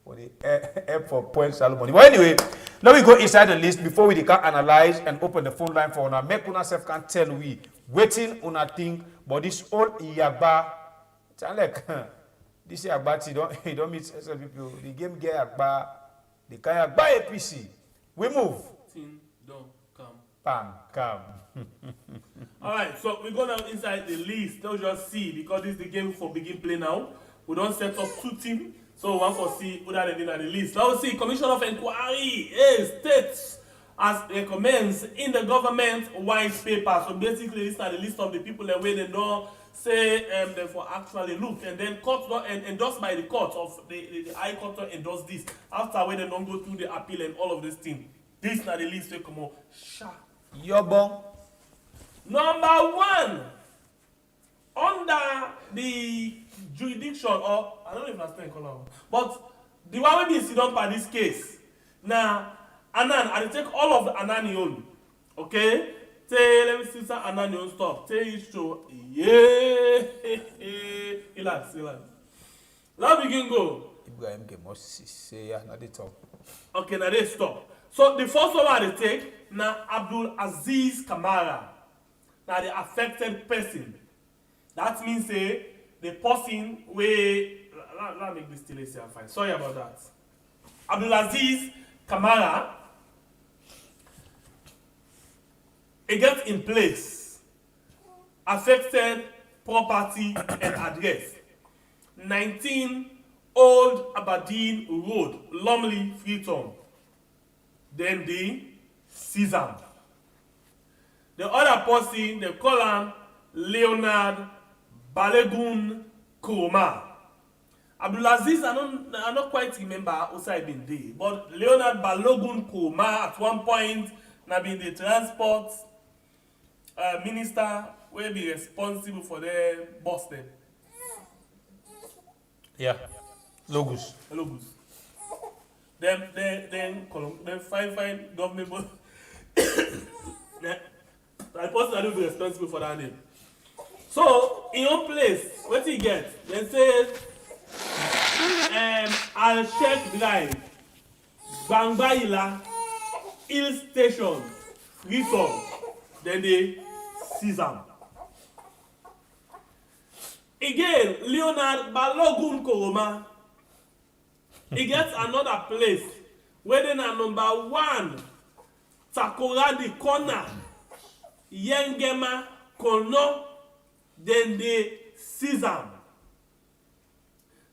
For the air for point Salomon. But anyway, now we go inside the list before we can analyze and open the phone line for una. Make una self can tell we waiting una think, but this old Iyagba, sound like this Iyagba he don't meet some people. The game get Iyagba, the kind Iyagba APC. We move. Thing don't come. Bam, come. All right, so we go now inside the list. Don't just see because this is the game for begin play now. We don't set up two teams, so one for see who that in the list. Now we see Commission of Inquiry, states as recommends in the government white paper. So basically, this is the list of the people that way they know say them for actually look, and then court and endorsed by the court of the High Court to endorse this. After when they don't go through the appeal and all of this thing, this is the list they come on. Yobo. Number one, under the jurisdiction or I don't know if I'm saying color, but the one we be sit down by this case. Now, Anan, I take all of the Anani own. Okay? Say, let me see some Anani own stop. Say it show. Yeah. Relax. Now begin go. Ibrahim must say now they talk. Okay, now they stop. So the first one I take now Abdul Aziz Kamara. Now the affected person. That means say the person where let me make this still easier fine. Sorry about that. Abdul Aziz Kamara. It gets in place. Affected property and address. 19 Old Aberdeen Road, Lumley, Freetown. Then the Caesar. The other person, they call him Leonard Balogun Koroma. Abdulaziz, I don't quite remember outside been there, but Leonard Balogun Koroma at one point, now been the transport minister will be responsible for the Boston. Yeah. Logos. Then fine government. The person that will be responsible for that name. So in your place, what you get? They say Al Sheikh Drive, Bangbaila, Hill Station, Freetown, then they Caesar. Again, Leonard Balogun Koroma. He gets another place where they are number 1, Takoradi Corner, Yengema Kono, then the Caesar.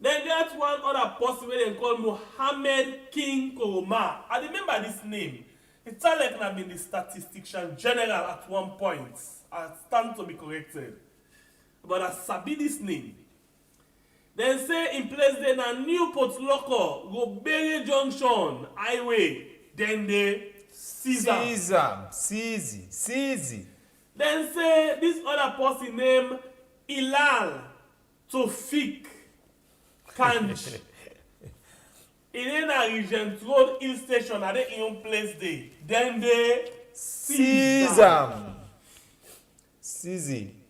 Then there's one other person where they call Mohammed King Koroma. I remember this name. It's like I've been the statistician general at one point. I stand to be corrected. But I sabi this name. Then say in place then a Newport Loco, Robere Junction, Highway, then the Caesar. Caesar. Then say this other person named Ilal to fake kanj. In a Regent Road Hill Station, at the in place day. Then they seize them.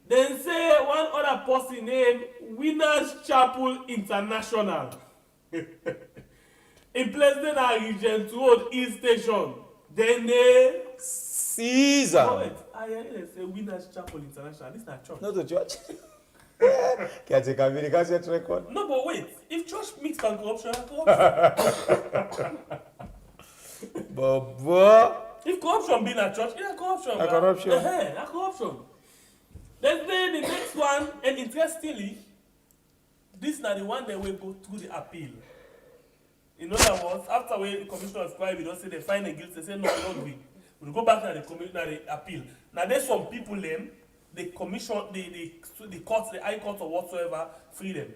Then say one other person named Winners Chapel International. In place then a Regent Road Hill Station. Then they seize them. Oh, wait. I say Winners Chapel International. This is not church. Not a church. Can take a video cassette record? No, but wait. If church mix and corruption, But if corruption be in a church, it's a corruption. A corruption. A corruption. Then the next one, and interestingly, this is not the one that will go through the appeal. In other words, after the commission of inquiry, we don't say they find a guilt, they say no, not we. We'll go back to the appeal. Now there's some people them. The commission, the courts, the high court or whatsoever, free them.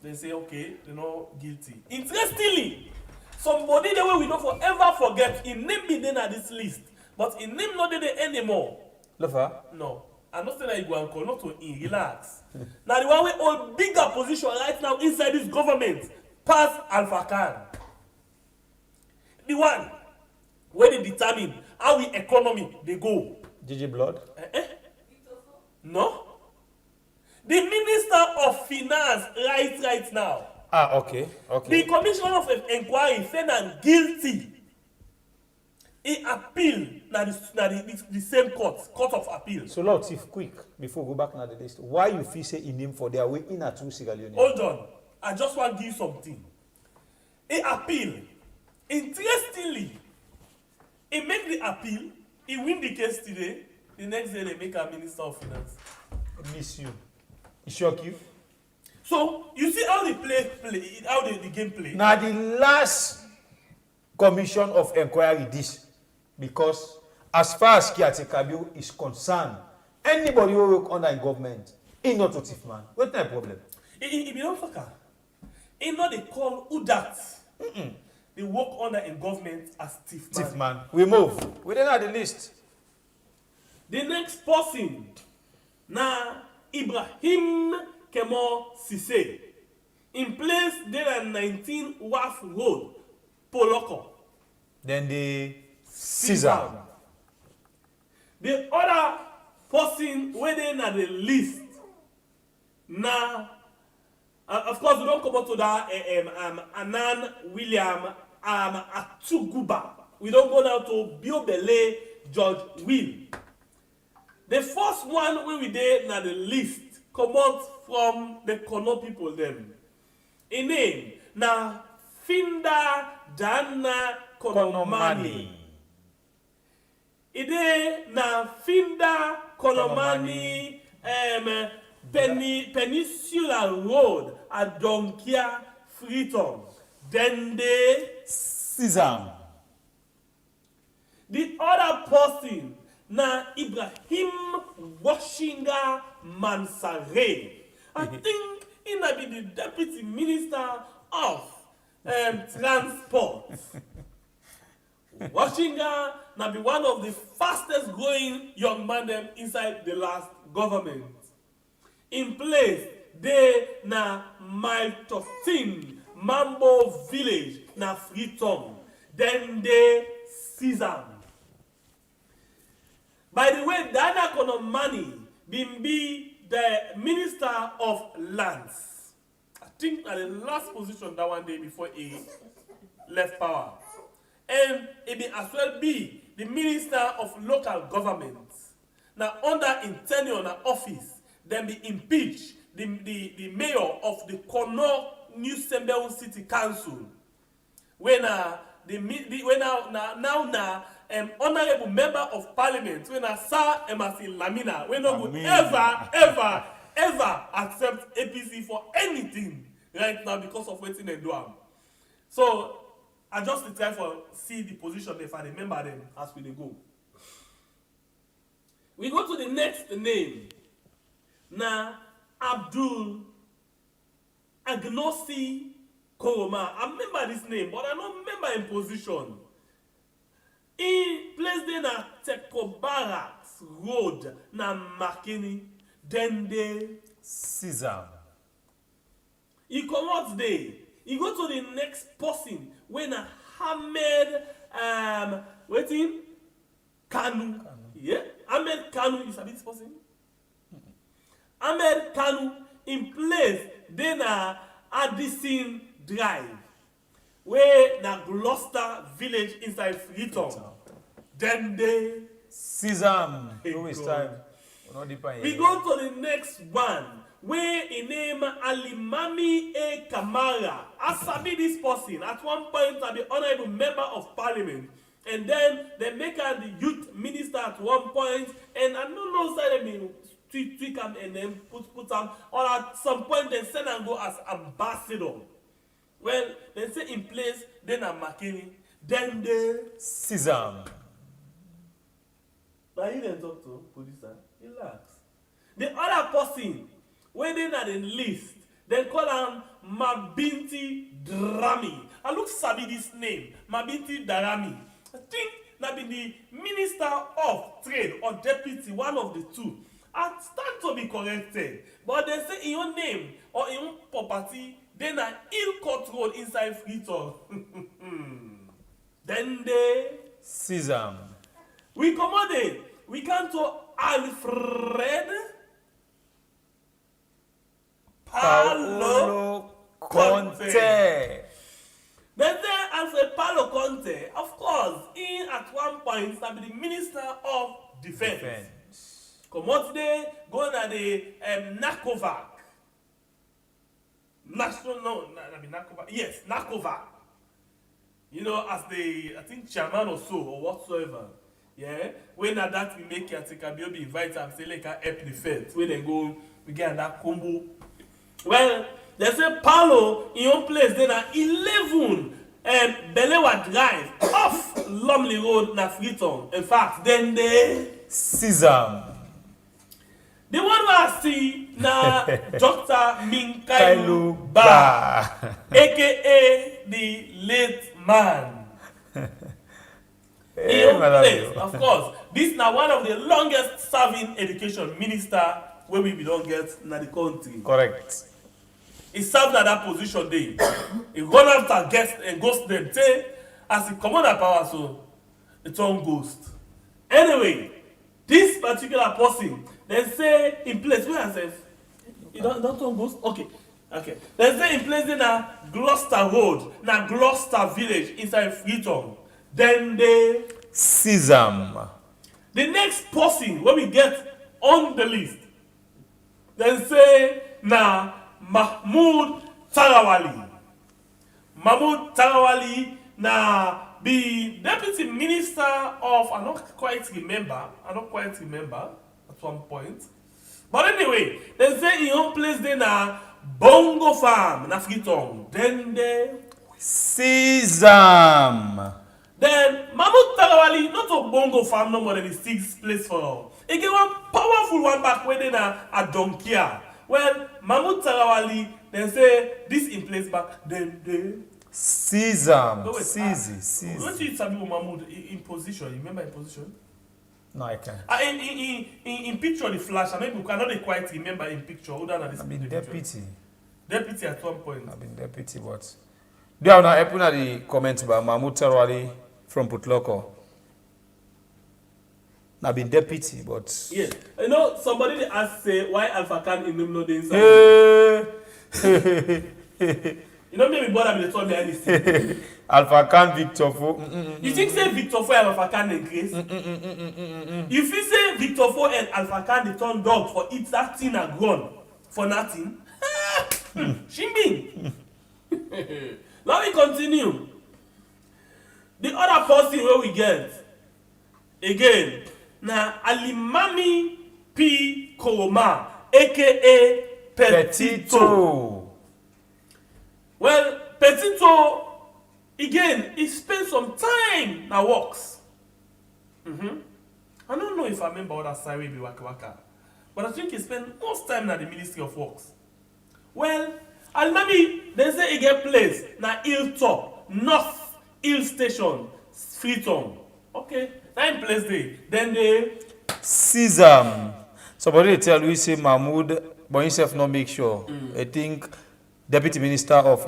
They say, okay, they're not guilty. Interestingly, somebody the way we don't forever forget, in name be then at this list, but in name not there anymore. Lofa? No. I'm not saying that you go and call, not to relax. Now the one we hold bigger position right now inside this government, pass Alpha Khan. The one where they determine how the economy they go. Gigi Blood? No. The Minister of Finance right now. Ah, okay. The Commissioner of Inquiry said I'm guilty. He appeal na the same court of appeal. So Lord, if quick, before we go back now the list, why you feel say in him for their way in a true Sierra Leone? Hold on. I just want to give you something. He appeal. Interestingly, he make the appeal, he win the case today. The next day they make a Minister of Finance. I miss you. It shock you? So you see how the how the game play. Now the last commission of inquiry this, because as far as caretaker bill is concerned, anybody who work under government, he not a thief man. What's the problem? He be not fucker. He not they call who that. They work under in government as thief man. Thief man. We move. We didn't have the list. The next person, na Ibrahim Kemo Sise, in place there 19 Wharf Road, Poloko. Then the Caesar. The other person within the list, na of course we don't come up to that Anan William Atuguba. We don't go now to Biobele George Will. The first one we did na the list come out from the Kono people them. In name na Finda Dana Konomani. Ide na Finda Konomani Peninsula Road at Donkia Freetown. Then the Caesar. The other person na Ibrahim Washinga Mansare. I think he might be the Deputy Minister of Transport. Washinga na be one of the fastest growing young man them inside the last government. In place, they na Mile 13 Mambo Village na Freetown. Then they Caesar. By the way, Dana Konomani be the Minister of Lands. I think at the last position that one day before he left power. And he be as well be the Minister of Local Governments. Now under in tenure na office, then be impeached the mayor of the Kono New Sembeun City Council. When honorable member of parliament, when Sir Emerson Lamina, we no would ever accept APC for anything right now because of waiting they do. So I just try for see the position if I remember them as we go. We go to the next name. Now Abdul Agnosi Koroma. I remember this name, but I don't remember in position. He placed in a Teko Barracks Road na Makini. Then the Caesar. He come out there. He go to the next person when Ahmed waiting Kanu. Yeah, Ahmed Kanu is a bit person. Ahmed Kanu in place then Addison Drive, where na Gloucester village inside Freetown. Then they Sesam. Always time. We go to the next one where a name Alimami A. Kamara. I sabi this person at one point to be honorable member of parliament. And then they make her the youth minister at one point. And I don't know say they tweak him and then put him. Or at some point they send and go as ambassador. Well, they say in place, then I'm McKinney. Then they Sesam. Now you didn't talk to producer. Relax. The other person, when they na the list, they call him Mabinti Drami. I look sabi this name, Mabinti Darami. I think that be the Minister of Trade or Deputy, one of the two. I stand to be corrected, but they say in your name or in your property, then a Hillcourt Road inside Freetown. Then they Sesam. we come on there. We come to Alfred Paolo Conte. Then there Alfred Paolo Conte, of course, in at one point, to be the Minister of Defense. Come out there, go to the Nakovac. Nakovac. You know, as the, I think, chairman or so, or whatsoever. Yeah, when at that we make it, Kabio be invited and say like help the feds. When they go, we get that combo. Well, they say Paulo in your place then are 11 Belewa Drive off Lumley Road na Freetown. In fact, then they Sesam. the one who I see na Dr. Minkailu Ba, aka the late man. Place, of course, this now one of the longest serving education minister where we don't get in the country. Correct. He served at that position there. He run after guests and ghost them. Say, as he come on that power, so it's on ghost. Anyway, this particular person, they say in place where I say, you don't on ghost? Okay. They say in place in a Gloucester Road, na Gloucester Village inside Freetown. Then they Sesam. The next person when we get on the list, they say na Mahmoud Tarawali. Mahmoud Tarawali na the deputy minister of I don't quite remember at one point. But anyway, they say in own place they na Bongo Farm na Freetown. Then they Sesam. Then Mahmoud Tarawali, not a Bongo Farm no more than the 6th place for all. He get one powerful one back when they a Donkia. Well, Mahmoud Tarawali then say this in place back, then they Sesam. What Sesam. did Sabi Mahmoud in position? You remember in position? No, I can't. In picture the flash, and maybe we cannot quite remember in picture. Other than this, I've been deputy. Deputy at one point. I've been deputy, but do you have now open at the comment about Mahmoud Tarawali from Putloko? I've been deputy, but yes. You know, somebody asked say why Alpha Khan in Nimno the inside. You know, maybe bother me the told me anything. Alpha Khan Victor Fo. You think say Victor Fo and Alpha Khan in grace? If you say Victor Fo and Alpha Khan they turn dog for eat that thing and grown for nothing. Shimbing. Now we continue. The other person where we get again na Alimami P. Koroma, aka Petito. Well, Petito again, he spent some time na works. I don't know if I remember what that side will be waka, but I think he spent most time na the Ministry of Works. Well, Alimami, they say he get place na Hilltop, North Hill Station, Freetown. Okay, that place there. Then they Sesam. Somebody tell you say Mahmoud, but himself not make sure. I think Deputy Minister of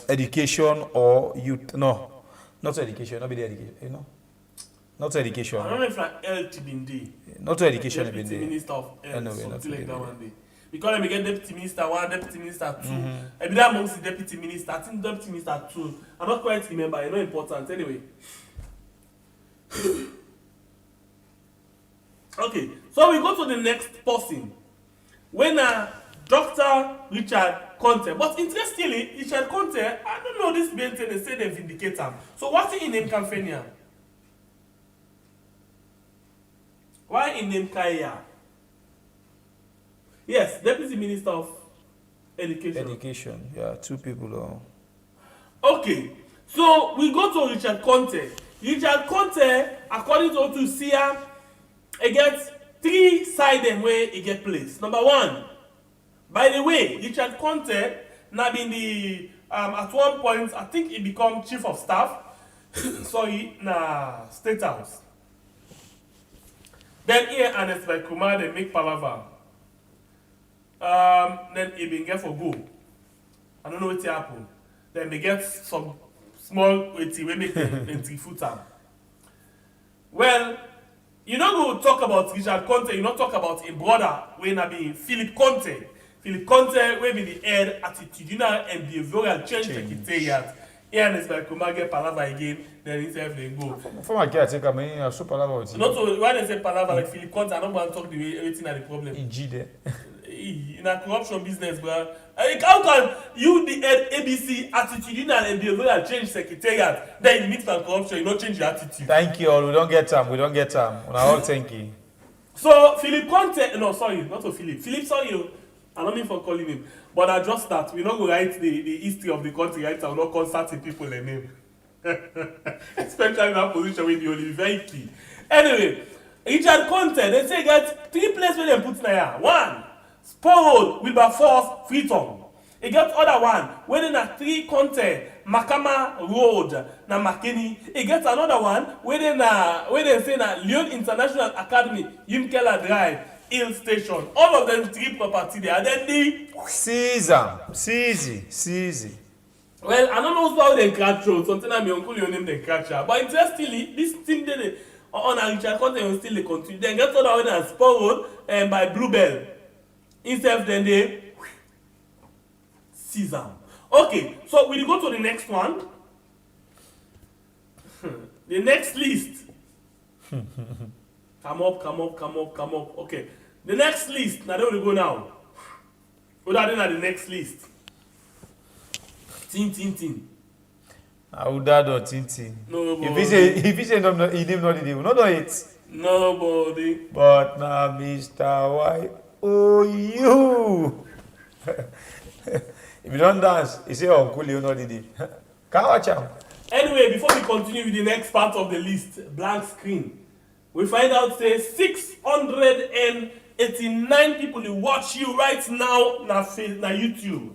Education or Youth. No, not education. Not be the education. You know, not education. I don't know if like health been there. Not to education. Deputy Minister of Health. Anyway, something like that anyway. one day. Because we get Deputy Minister 1, Deputy Minister 2. I be that amongst the Deputy Minister. I think Deputy Minister 2. I'm not quite remember. It's not important. Anyway. Okay, so we go to the next person. When Dr. Richard Conte, but interestingly, Richard Conte, I don't know this being they say they vindicate him. So what's in name Campania? Why in name Kaya? Yes, Deputy Minister of Education. Education, yeah, 2 people. Okay, so we go to Richard Conte. Richard Conte, according to Sia, he gets 3 sides where he get placed. Number 1, by the way, Richard Conte now been the at one point I think he become chief of staff. Sorry, na State House. Then here Ernest Bai Koroma they make palaver. Then he been get for go. I don't know what happen. Then they get some small weighty we make them 3-footer. Well, you know go talk about Richard Conte, you not talk about a brother when I be Philip Conte. Philip Conte will be the head attitudinal and behavioral change secretariat. Here Ernest Bai Koroma get palaver again, then himself they go. For my caretaker, I mean, I so palaver with you. Not so when they say palaver like Philip Conte, I don't want to talk the way everything are the problem. In G there. In a corruption business, bro. How can you the head ABC attitudinal and behavioral change secretariat then you meet for corruption, you not change your attitude? Thank you all. We don't get time. We don't get time. We are all thank you. So Philip Conte, no sorry, not to Philip. Philip, sorry, I don't mean for calling him, but I just start. We not go write the history of the country, right? I will not concerting people their name, especially in that position with the only very key. Anyway, Richard Conte, they say get 3 places where they put there. 1, Spur Road, Wilberforce, Freetown. He get other one where they na 3 Conte, Makama Road, na Makeni. He get another one where they say na Lyon International Academy, Yimkela Drive, Hill Station. All of them 3 property there. Then the Seize. Well, I don't know how they catch you. Sometimes my uncle your name they catch her. But interestingly, this thing they on a Richard Conte will still they continue. Then get other one as Spur Road and by Bluebell. Instead then they seize them. Okay, so we go to the next one. The next list. Come up. Okay. The next list. Now, there we go now. What are the next list? Tin. Auda or Tintin. Nobody. If he say no, he name not the deal. No it. Nobody. But now, Mr. Why? Oh, you. If you don't dance, he say Uncle you know the deal. Can't watch him. Anyway, before we continue with the next part of the list, blank screen, we find out say 689 people who watch you right now na YouTube.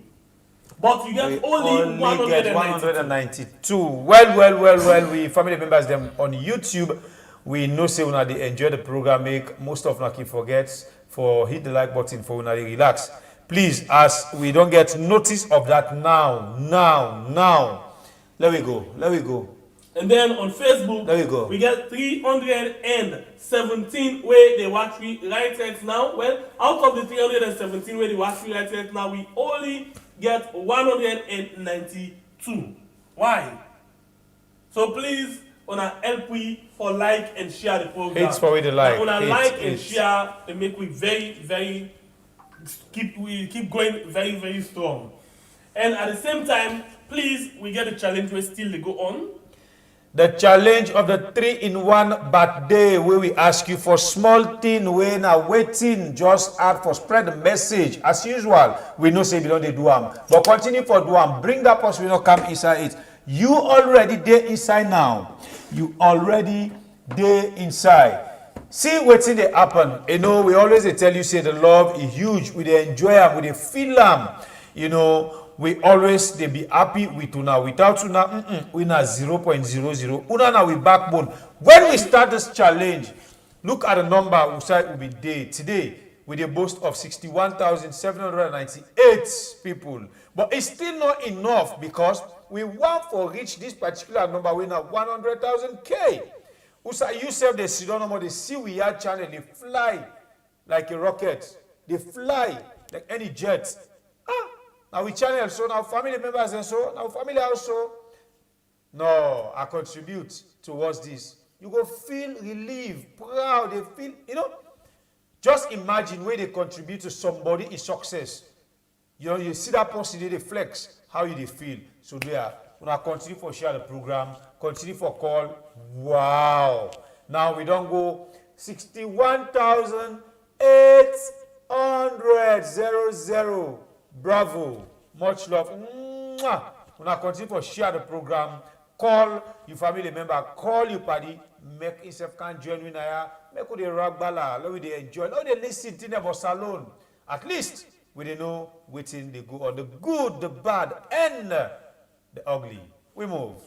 But you get only 192. Well, we family members them on YouTube. We know say una dey enjoy the program. Make most of una keep forget for hit the like button for una dey relax. Please, as we don't get notice of that now. Let we go. And then on Facebook, there we go. We get 317 where they watch me right now. Well, out of the 317 where they watch me right now, we only get 192. Why? So please, wanna help we for like and share the program. It's for the like. Wanna like and share and make we very keep going very strong. And at the same time, please, we get a challenge where still they go on. The challenge of the 3-in-1 birthday where we ask you for small thing when are waiting, just add for spread the message. As usual, we know say we don't do them. But continue for do them. Bring that person we not come inside it. You already there inside now. You already there inside. See what's in the happen. You know, we always tell you say the love is huge. We dey enjoy them, we dey feel them. You know, we always they be happy with una. Without una, we na 0.00. Una na we backbone. When we start this challenge, look at the number we said will be there. Today, with a boast of 61,798 people. But it's still not enough because we want to reach this particular number. We now 100,000 K. Usa yourself the pseudonym, they see we are channel, they fly like a rocket. They fly like any jet. Now we channel, so now family members and so, now family also. No, I contribute towards this. You go feel relieved, proud, they feel, just imagine where they contribute to somebody in success. You see that person, they flex, how you they feel. So there, when I continue for share the program, continue for call, wow. Now we don't go 61,800. Bravo. Much love. Mwah. When I continue for share the program, call your family member, call your party, make yourself can join me now. Make the rock bala, let they enjoy, let they listen to them about salon. At least we they know waiting they go on the good, the bad, and the ugly. We move.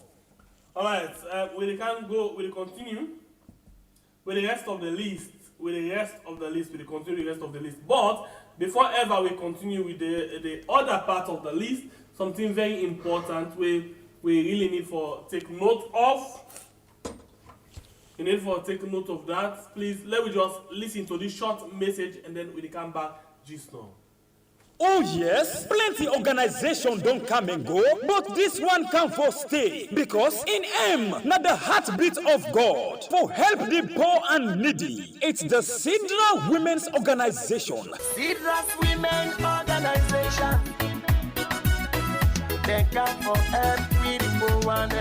All right, we can go. We continue with the rest of the list. We continue the rest of the list. But before ever we continue with the other part of the list, something very important we really need for take note of. You need for take note of that. Please let me just listen to this short message and then we come back just now. Oh yes, plenty organization don't come and go, but this one come for stay because in M, not the heartbeat of God, for help the poor and needy. It's the Sidra Women's Organization. Sidra's Women Organization. They come for help with the poor and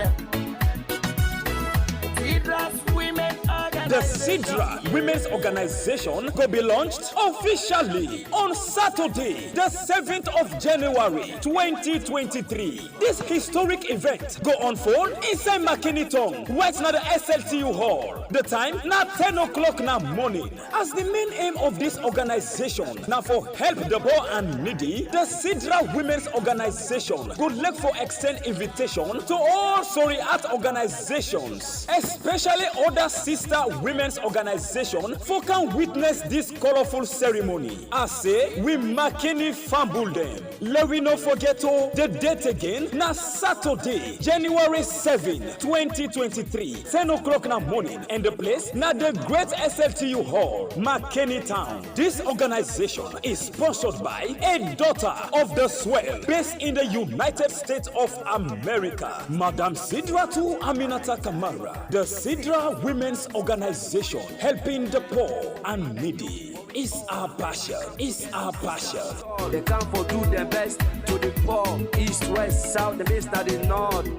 Sidra's Women Organization. The Sidra Women's Organization will be launched officially on Saturday, the 7th of January, 2023. This historic event go unfold inside McKinneyton, right now the SLTU Hall. The time, now 10 o'clock now morning. As the main aim of this organization, now for help the poor and needy, the Sidra Women's Organization would look for extend invitation to all Soriat organizations, especially other sister women's organization, for can witness this colorful ceremony. I say, we McKinney fumble them. Let we not forget the date again, now Saturday, January 7, 2023, 10 o'clock in the morning, and the place, now the Great SLTU Hall, McKinney Town. This organization is sponsored by a daughter of the swell, based in the United States of America, Madam Sidratu Aminata Kamara. The Sidra Women's Organization, helping the poor and needy, is our passion. Is our passion. They come for do their best to the poor, east, west, south, the east, and the north.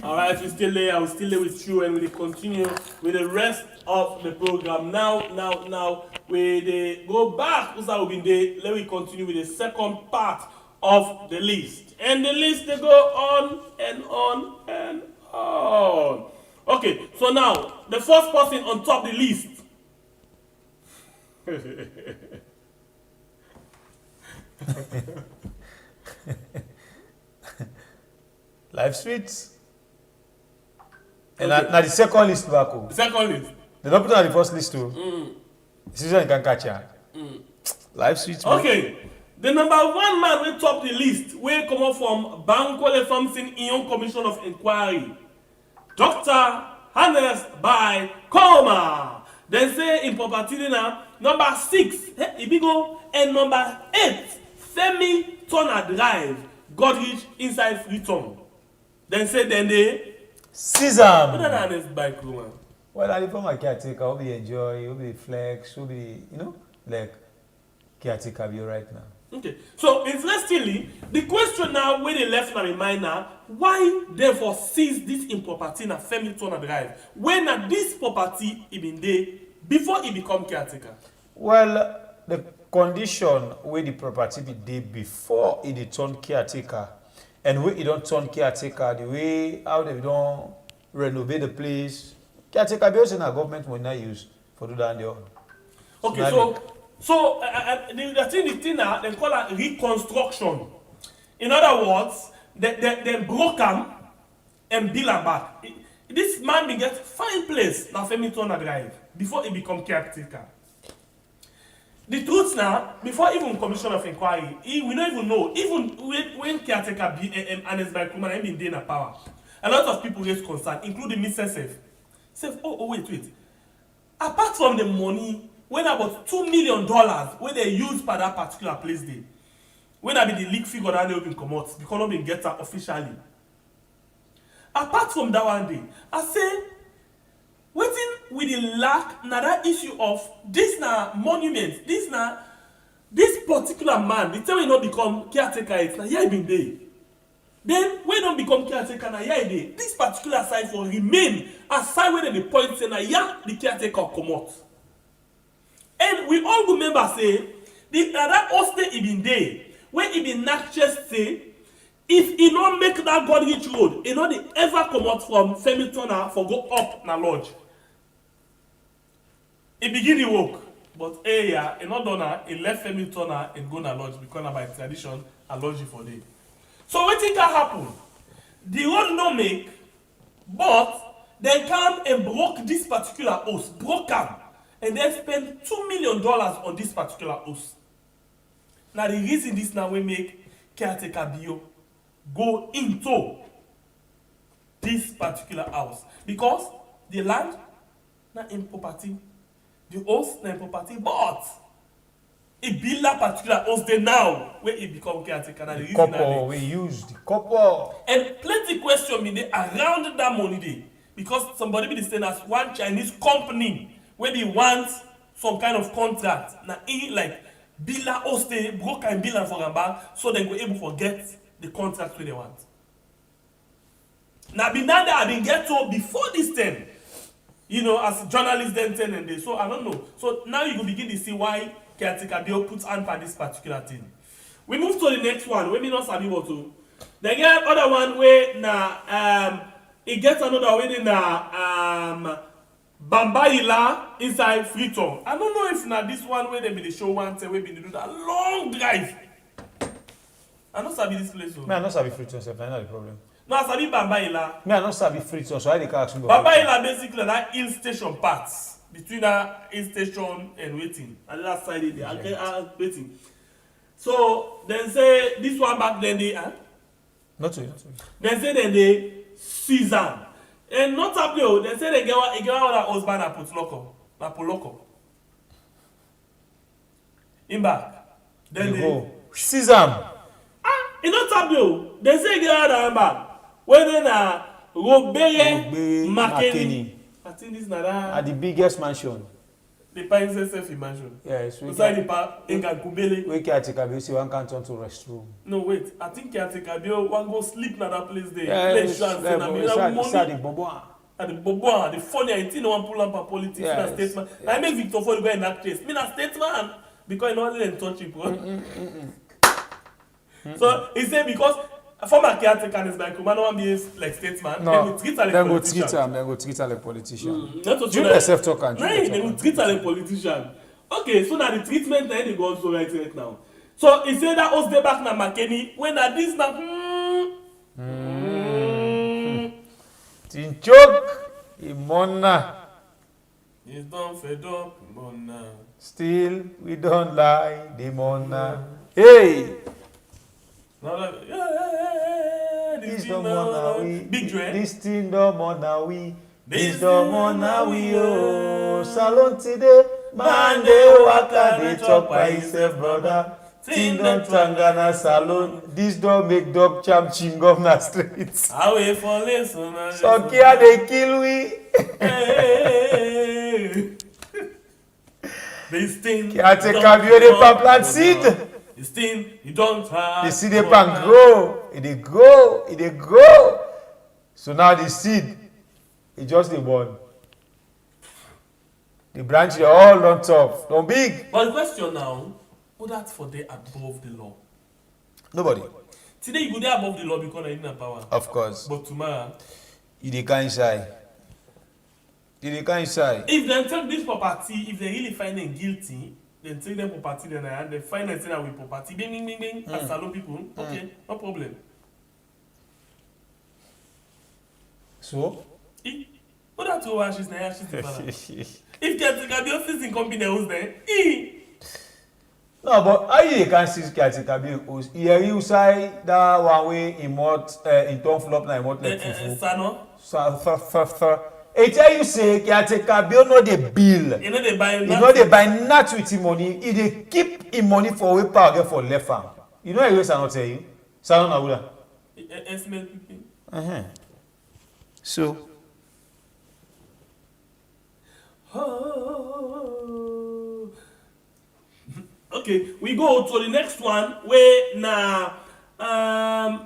Alright, we're still there. I'm still there with you, and we'll continue with the rest of the program. Now, we go back. Let me continue with the second part of the list. And the list, they go on and on and on. Okay, so now, the first person on top the list. Life sweets. And okay. Now the second list back. The second list. They don't put on the first list too. This is you can catch her. Life sweets. Okay. The number one man will top the list will come up from Bankole Thompson Ion Commission of Inquiry. Dr. Ernest Bai Koroma. Then say in property now, number 6, Ibigo, and number 8, Femi Turner Drive, Godrich inside Freetown. Then say then they Sesam. What are Ernest Bai Koroma? Well, I for my caretaker, will be enjoy, will be flex, will be, like caretaker be right now. Okay, so interestingly, the question now when they left my mind now, why therefore seize this in property na Femi Turner Drive when this property it been there before it become caretaker? Well, the condition where the property be there before it turn caretaker, and where it don't turn caretaker, the way how they don't renovate the place, caretaker bills in our government will not use for do that. Okay, so the thing now they call it reconstruction. In other words, they broke them and build them back. This man be get fine place na Femitona Drive before he become caretaker. The truth now, before even commission of inquiry, we don't even know. Even when caretaker Ernest Bai Koroma been there in power, a lot of people raise concern, including me self. Say, wait. Apart from the money, when about $2 million when they use for that particular place there, when I be the leak figure that they will come out, because not been get that officially. Apart from that one day, I say, waiting with the lack na that issue of this na monument, this particular man, the time we not become caretaker, it's na yeah been there. Then when don't become caretaker na yeah there, this particular side will remain as side where the point say na yeah the caretaker come out. And we all remember say the other hostel he been there, when he been not just say if he not make that God reach road, he not ever come out from Femitona for go up na lodge. He begin the work, but he not done he left Femitona and go na lodge because by tradition a lodge for day. So what thing can happen? The road no make, but they come and broke this particular house, broke them, and they spend $2 million on this particular house. Now the reason this now we make caretaker bio go into this particular house because the land not in property, the house not in property, but it build that particular house there now where it become caretaker. The couple we use the couple and plenty question me there around that money there because somebody be saying as one Chinese company where they want some kind of contract now in like build that house there broke and build and for them back so they go able to get the contract where they want. Now be now that I been get to before this time, you know, as journalists then 10 and day. So I don't know. So now you will begin to see why caretaker bill puts on for this particular thing. We move to the next one. Where me not sabi what to. Then get other one where na it gets another way na Bambaila inside Freetown. I don't know if na this one where they be the show one say we be do that long drive. I don't sabi this place. Me I not sabi Freetown, so that's not the problem. No, I sabi Bambaila. Me I not sabi Freetown, so I dey ask me. Bambaila basically that hill station parts between that hill station and waiting. And that side there, waiting. So then say this one back then they Not to. Then say then they season. And notably, they say they get one other husband that put loco. That put loco. In back. Then they go. Season. In notably, they say get other back. When they na Robere Makeni. I think this is not that. At the biggest mansion. The Pine Self Mansion. Yes. Beside the park, Enga Kubele. We caretaker bill say one can turn to restroom. No wait, I think caretaker bill one go sleep na that place there. Yes. At the Boboa. At the Boboa, the funny I think no one pull up for politics. Yes. Na statement. Yes. I make Victor Ford go in that case. Me na statesman because I don't let touch him. So he say because former caretaker Ernest Bai Koroma no one be like statesman. No. Then go treat her like politician. Then go treat her like politician. You yourself talk and they go treat her like politician. Okay, so now the treatment that they go also right now. So he say that us dey back na Makeni when na this na Tinchok Imona. He's done fed up Imona. Still we don't lie the Mona. Hey. This no more we. Big Dre. This thing no more now we. This no more now we. Oh, salon today. Man they waka they talk by himself, brother. Thing don't trangana salon. This don't make dog champ chingom na streets. Away for lesson. So here they kill we. This thing. Can't take a view the plant seed. This thing, you don't have. The seed they pan grow. It grow. So now the seed, it just the one. The branch are all on top, not big. But the question now, who that's for they above the law? Nobody. Today you go there above the law because I need power. Of course. But tomorrow, they can't shy. If they take this property, if they really find them guilty, then take them property, then and they find them saying with property, bing, as salon people. Okay, no problem. So What that two ashes na ashes the father. If Kabiosis in company who's there, No, but how you can see Kabiosis? Here you say that one way in turn flop na imot like fufu. Sano. It tell you say Kabio no dey bill. You know they buy. You know they buy not with him money. He dey keep him money for way power get for left farm. You know what I tell you? Sano na wula. So. Okay, we go to the next one where now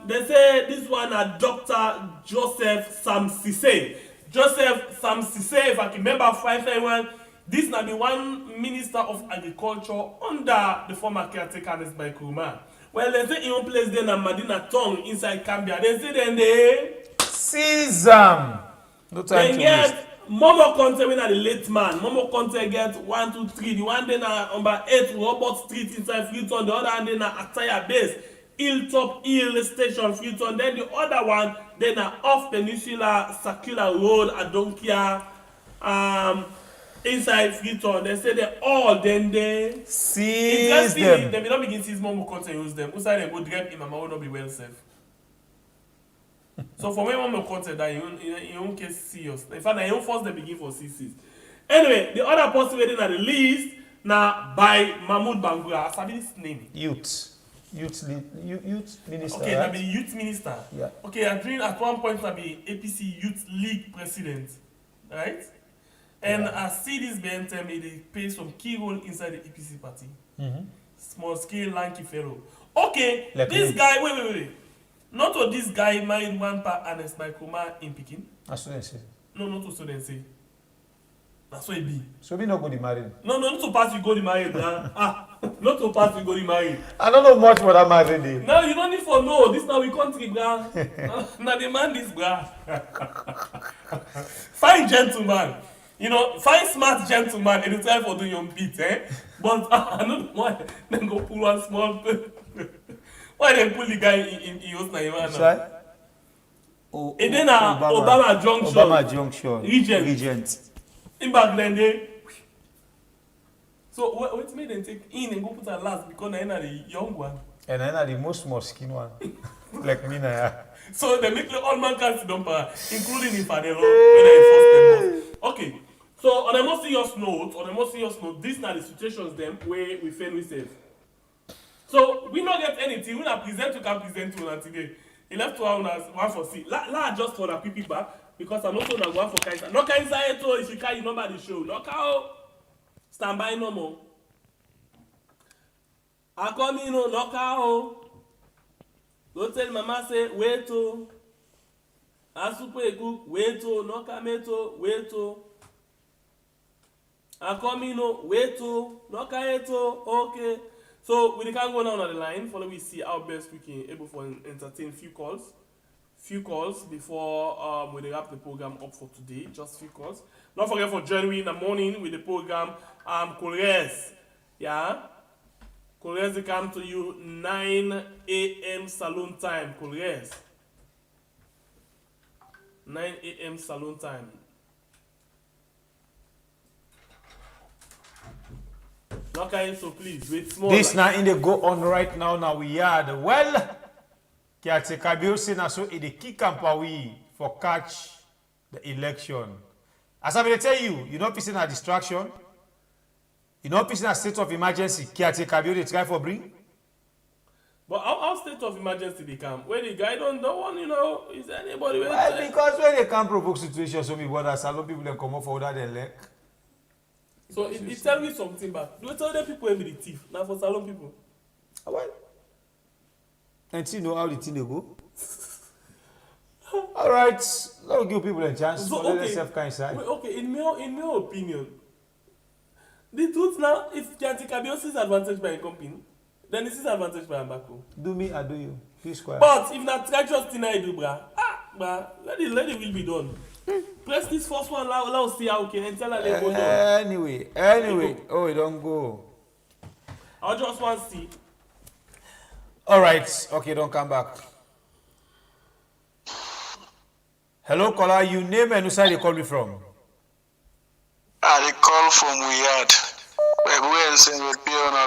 they say this one Dr. Joseph Samsise. Joseph Samsise, if I can remember 551, this now be one Minister of Agriculture under the former caretaker Ernest Bai Koroma. Well, they say in one place there na Madina Tong inside Cambia. They say then they Sesam. No time to get Momo Conte when the late man. Momo Conte get 1, 2, 3. The one then number 8 Robert Street inside Freetown. The other one then Attire Base, Hilltop Hill Station Freetown. Then the other one then off Peninsula Circular Road Adonkia inside Freetown. They say they all then they seize them. They may not begin seize Momo Conte use them. Inside they go direct him, will not be well safe. So for me, one more content that you won't get serious. In fact, you won't force the begin for CCs. Anyway, the other person waiting at the list now by Mahmoud Bangura. I sabi this name. Youth minister. Okay, right? that be youth minister. Yeah. Okay, at one point that be APC Youth League president, right? And I see this BNTM, they play some key role inside the APC party. Small scale lanky fellow. Okay, like this guy. Wait. Not to this guy married one part Ernest Bai Koroma in Peking. That's what they say. No, not to student say. That's what it be. So we not go the married. No, not to pass you go the married. Not to pass you go the married. I don't know much about that married day. No, you don't need for no. This now we country, bruh. Now the man this, bruh. Fine gentleman. You know, fine smart gentleman in the time for doing your beat, eh? But I don't know then go pull one small. Why they pull the guy in Yosna? Sorry? And then Obama Junction. Regent. In back then they. So what made them take in and go put her last because I know the young one. And I know the most small skin one. Like me now. So they make the old man can't dump her, including if I when I enforce them. Okay. So on a more serious note, these are the situations them where we fail we save. So we not get anything. We not present to can present to one today. He left to one for C. La just for the people back because I'm also not going for Kaisa. No Kaisa eto if you carry you number the show. No cow. Stand by no more. I come in no cow. Go tell mama say wait to. Asupe cook wait to no kameto wait to. I come in wait to no kaeto okay. So we can go down on the line. Follow we see how best we can able to entertain few calls before we wrap the program up for today. Just few calls. Don't forget for January in the morning with the program Couriers. Yeah, Couriers they come to you 9 a.m. saloon time. Couriers 9 a.m. saloon time. Okay, so please wait small. This now in the go on right now. Now we are the well. Kabiosi na so in the key camp we for catch the election. As I will tell you, you're not facing a distraction. You're not facing a state of emergency. Kabiosi try for bring. But how state of emergency they come? When the guy don't want, is anybody? Well, because when they can't provoke situations, so people then come up for that they like. So it tell me something back. Do you tell them people every thief? Now for salon people. Well, and you know how the thing they go. All right, let's give people a chance. So okay, in my opinion, the truth now, if Kabiosi is advantage by a company, then this is advantage by Ambako. Do me, I do you. Please quiet. But if not treacherous thing I do, let it will be done. Press this first one, let us see how we can tell her they go down. Anyway. Oh, it don't go. I just want to see. All right. Okay, don't come back. Hello, caller. You name and who side you call me from? I call from Riyadh.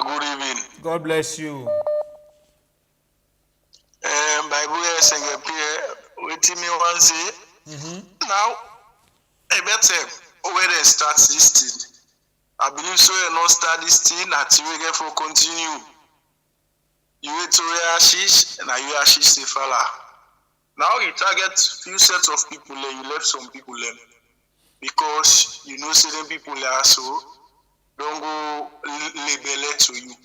Good evening. God bless you. Waiting me one say. Now, I better where they start this thing. I believe so. You not start this thing until we get for continue. You wait to ashish and you ashish the fella. Now you target few sets of people there. You left some people there because you know certain people are so don't go label it to you.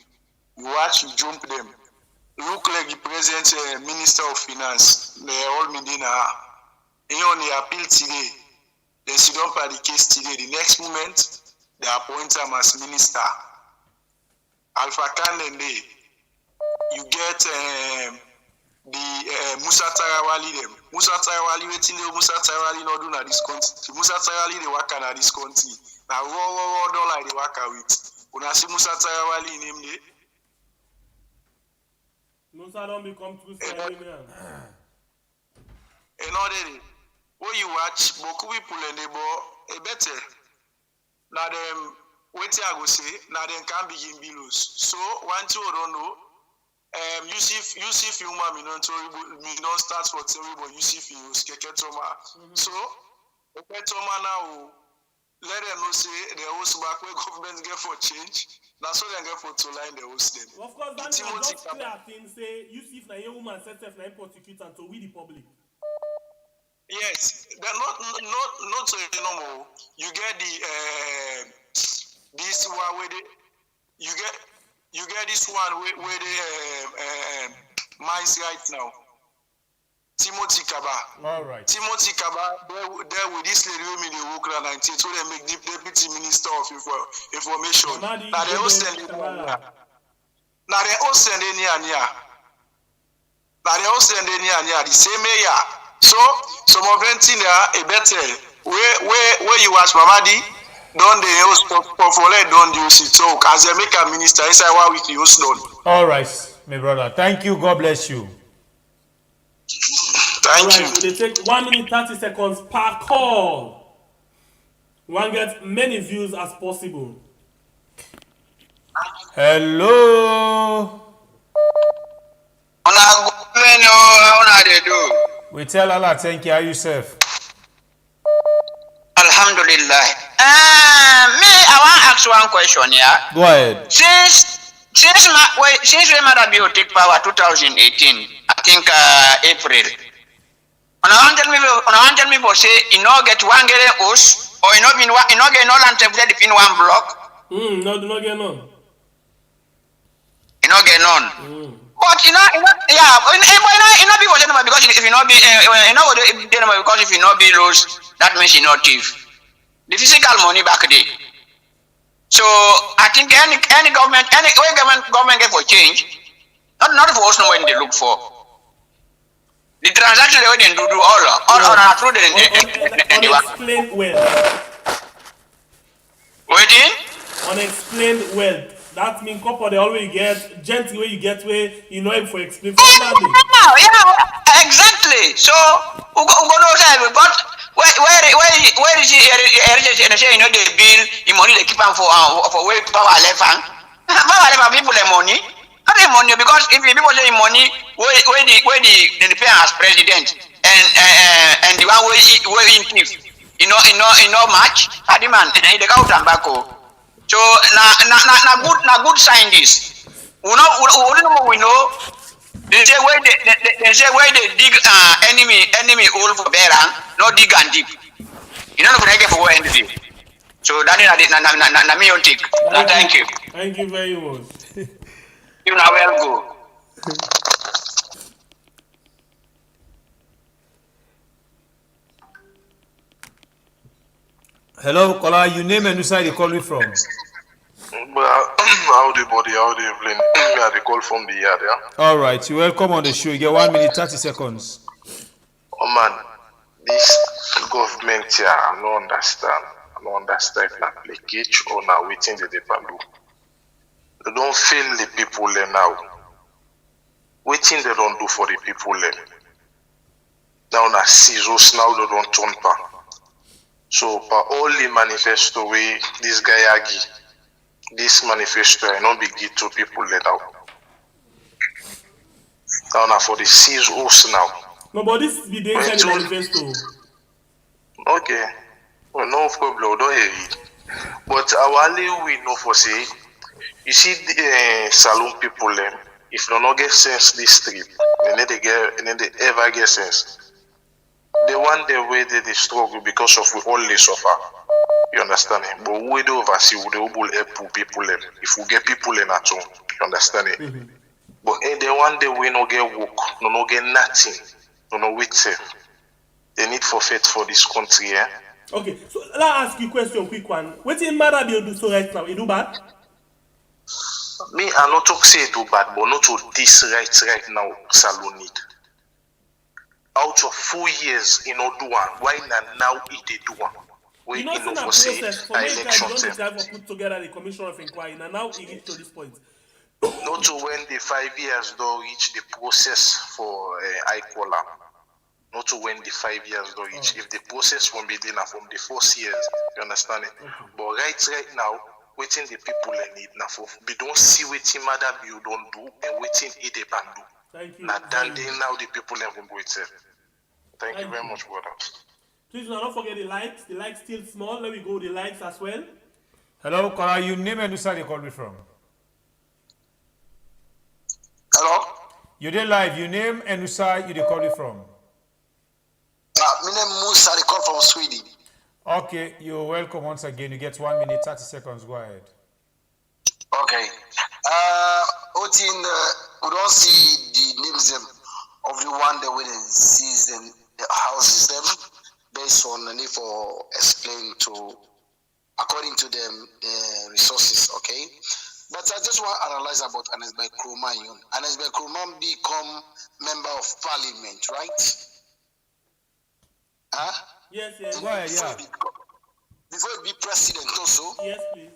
You watch, you jump them. Look like the present Minister of Finance. They all Medina. And on the appeal today, they sit down for the case today. The next moment, they appoint him as minister. Alpha Kandende, you get the Musa Tarawali them. Musa Tarawali waiting there. Musa Tarawali not do na this country. Musa Tarawali they work na this country. Now raw dollar they work with. When I see Musa Tarawali in him there. Musa don't become too silent. In order, when you watch, beaucoup people in the ball, a better. Now them, what I go say, now them can begin below. So one two don't know. Yusuf Yuma me don't start for terrible. Yusuf use Keketoma. So Keketoma now let them know say the host back where government get for change. That's what they get for to line the host them. Of course, that's just clear thing say Yusuf na young woman set na prosecutor to we the public. Yes, but not so normal. You get the this one where you get this one where the mines right now. Timothy Kaba. All right. Timothy Kaba there with this lady who made the work 19, so they make the deputy minister of information. Now they all send it. Now they all send in here. The same year. So some of them thing there a better where you watch Mamadi don't they host for don't use it. So as they make a minister inside 1 week you host done. All right, my brother. Thank you. God bless you. Thank you. So they take 1 minute 30 seconds per call. One gets many views as possible. Hello. How they do? We tell Allah, thank you. How yourself? Alhamdulillah. Me, I want to ask one question here. Go ahead. Since Mother Bio take power 2018, I think April. On a 100 people say you know get one get us or you know get no land template between one block. No, do not get none. You know get none. But you know, people say because if you not be, because if you not be lost, that means you not thief. The physical money back there. So I think any government get for change, not for us know when they look for. The transaction they do all through the unexplained wealth. Waiting? Unexplained wealth. That means couple they always get gently where you get where you know him for explain. Yeah, exactly. So who go know that? But where is he? You know the bill, the money they keep on for where power left hand. Power left people the money. Not the money because if people say money where the pay as president and the one where in thief, you know match. The man they go and back. So na good sign this. We know. They say where they dig enemy hole for bearer, not dig and deep. You don't know if I get for where anything. So that is na me on take. Thank you. Thank you very much. You now well go. Hello, caller. You name and who side you call me from? How the body, how the evening? Me are the call from the yard, yeah? All right, you're welcome on the show. You get 1 minute 30 seconds. Oh man, this government here, I don't understand. I don't understand if not leakage or now waiting the do. They don't fail the people there now. Waiting they don't do for the people there. Now na scissors now they don't turn pa. So pa all the manifesto way this guy agi, this manifesto I not be give to people let out. Now for the scissors now. No, but this be the inside the manifesto. Okay. Well, no problem, don't hear it. But our only we know for say, you see the saloon people them, if they not get sense this trip, they ever get sense. They want the way they struggle because of we all they suffer. You understand it? But we do oversee, we do help people them. If we get people in at home, you understand it? But they want the way no get work, no get nothing, no wait safe. They need forfeit for this country, eh? Okay, so let me ask you a question, quick one. What in matter they do so right now? You do bad? Me, I not talk say do bad, but not to this right now, Salon need. Out of 4 years, you know, do one. Why now he did do one? We you know, for process for me, election you don't put together the commission of inquiry, and now he reached to this point. Not to when the 5 years don't reach the process for I-Cola. Not to when the 5 years don't reach. If the process won't be done from the 4 years, you understand it? Okay. But right now, waiting the people need now for we don't see waiting madam you don't do and waiting it they can do. Thank you. Now the people have wait. Thank you very much, brother. Please do not forget the likes. The likes still small. Let me go the likes as well. Hello, Kora, you name and where you call me from? Hello? You did live, you name and where you call me from? My name is Musa, I call from Sweden. Okay, you're welcome once again. You get 1 minute, 30 seconds. Go ahead. Okay. We don't see the names of the one that we sees them, the houses them, based on the need for explain to, according to them, the resources, okay? But I just want to analyze about Ernest Bai Koroma. Ernest Bai Koroma become member of parliament, right? Huh? Yes. Go ahead, yeah. Before he be president also? Yes, please.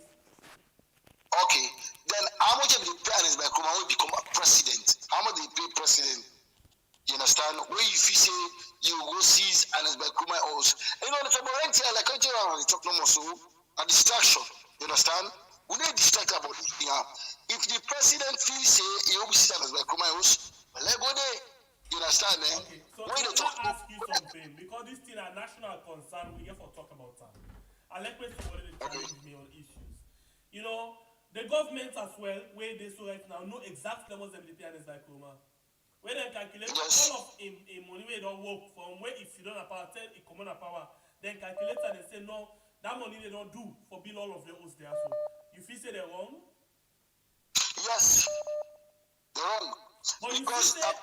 Okay. Then how much of the pay Ernest Bai Koroma will become a president? How much do you pay president? You understand? Where you feel say you go seize Ernest Bai Koroma house. You know, the February like I tell you, talk no more so a distraction. You understand? We need to distract about this thing. If the president feels say he will seize Ernest Bai Koroma house, well, let go there. You understand, man? Okay, so let me ask you something, because this thing are national concern, we get for talk about that. I like when somebody challenge me on issues. You know, the government as well, where they so right now, know exactly what they pay Ernest Bai Koroma. When they calculate all of a money where don't work from where if you don't have power, tell it common power, then calculate and they say no, that money they don't do for bill all of the hosts there. So you feel say they're wrong? Yes. They're wrong. But you see, like,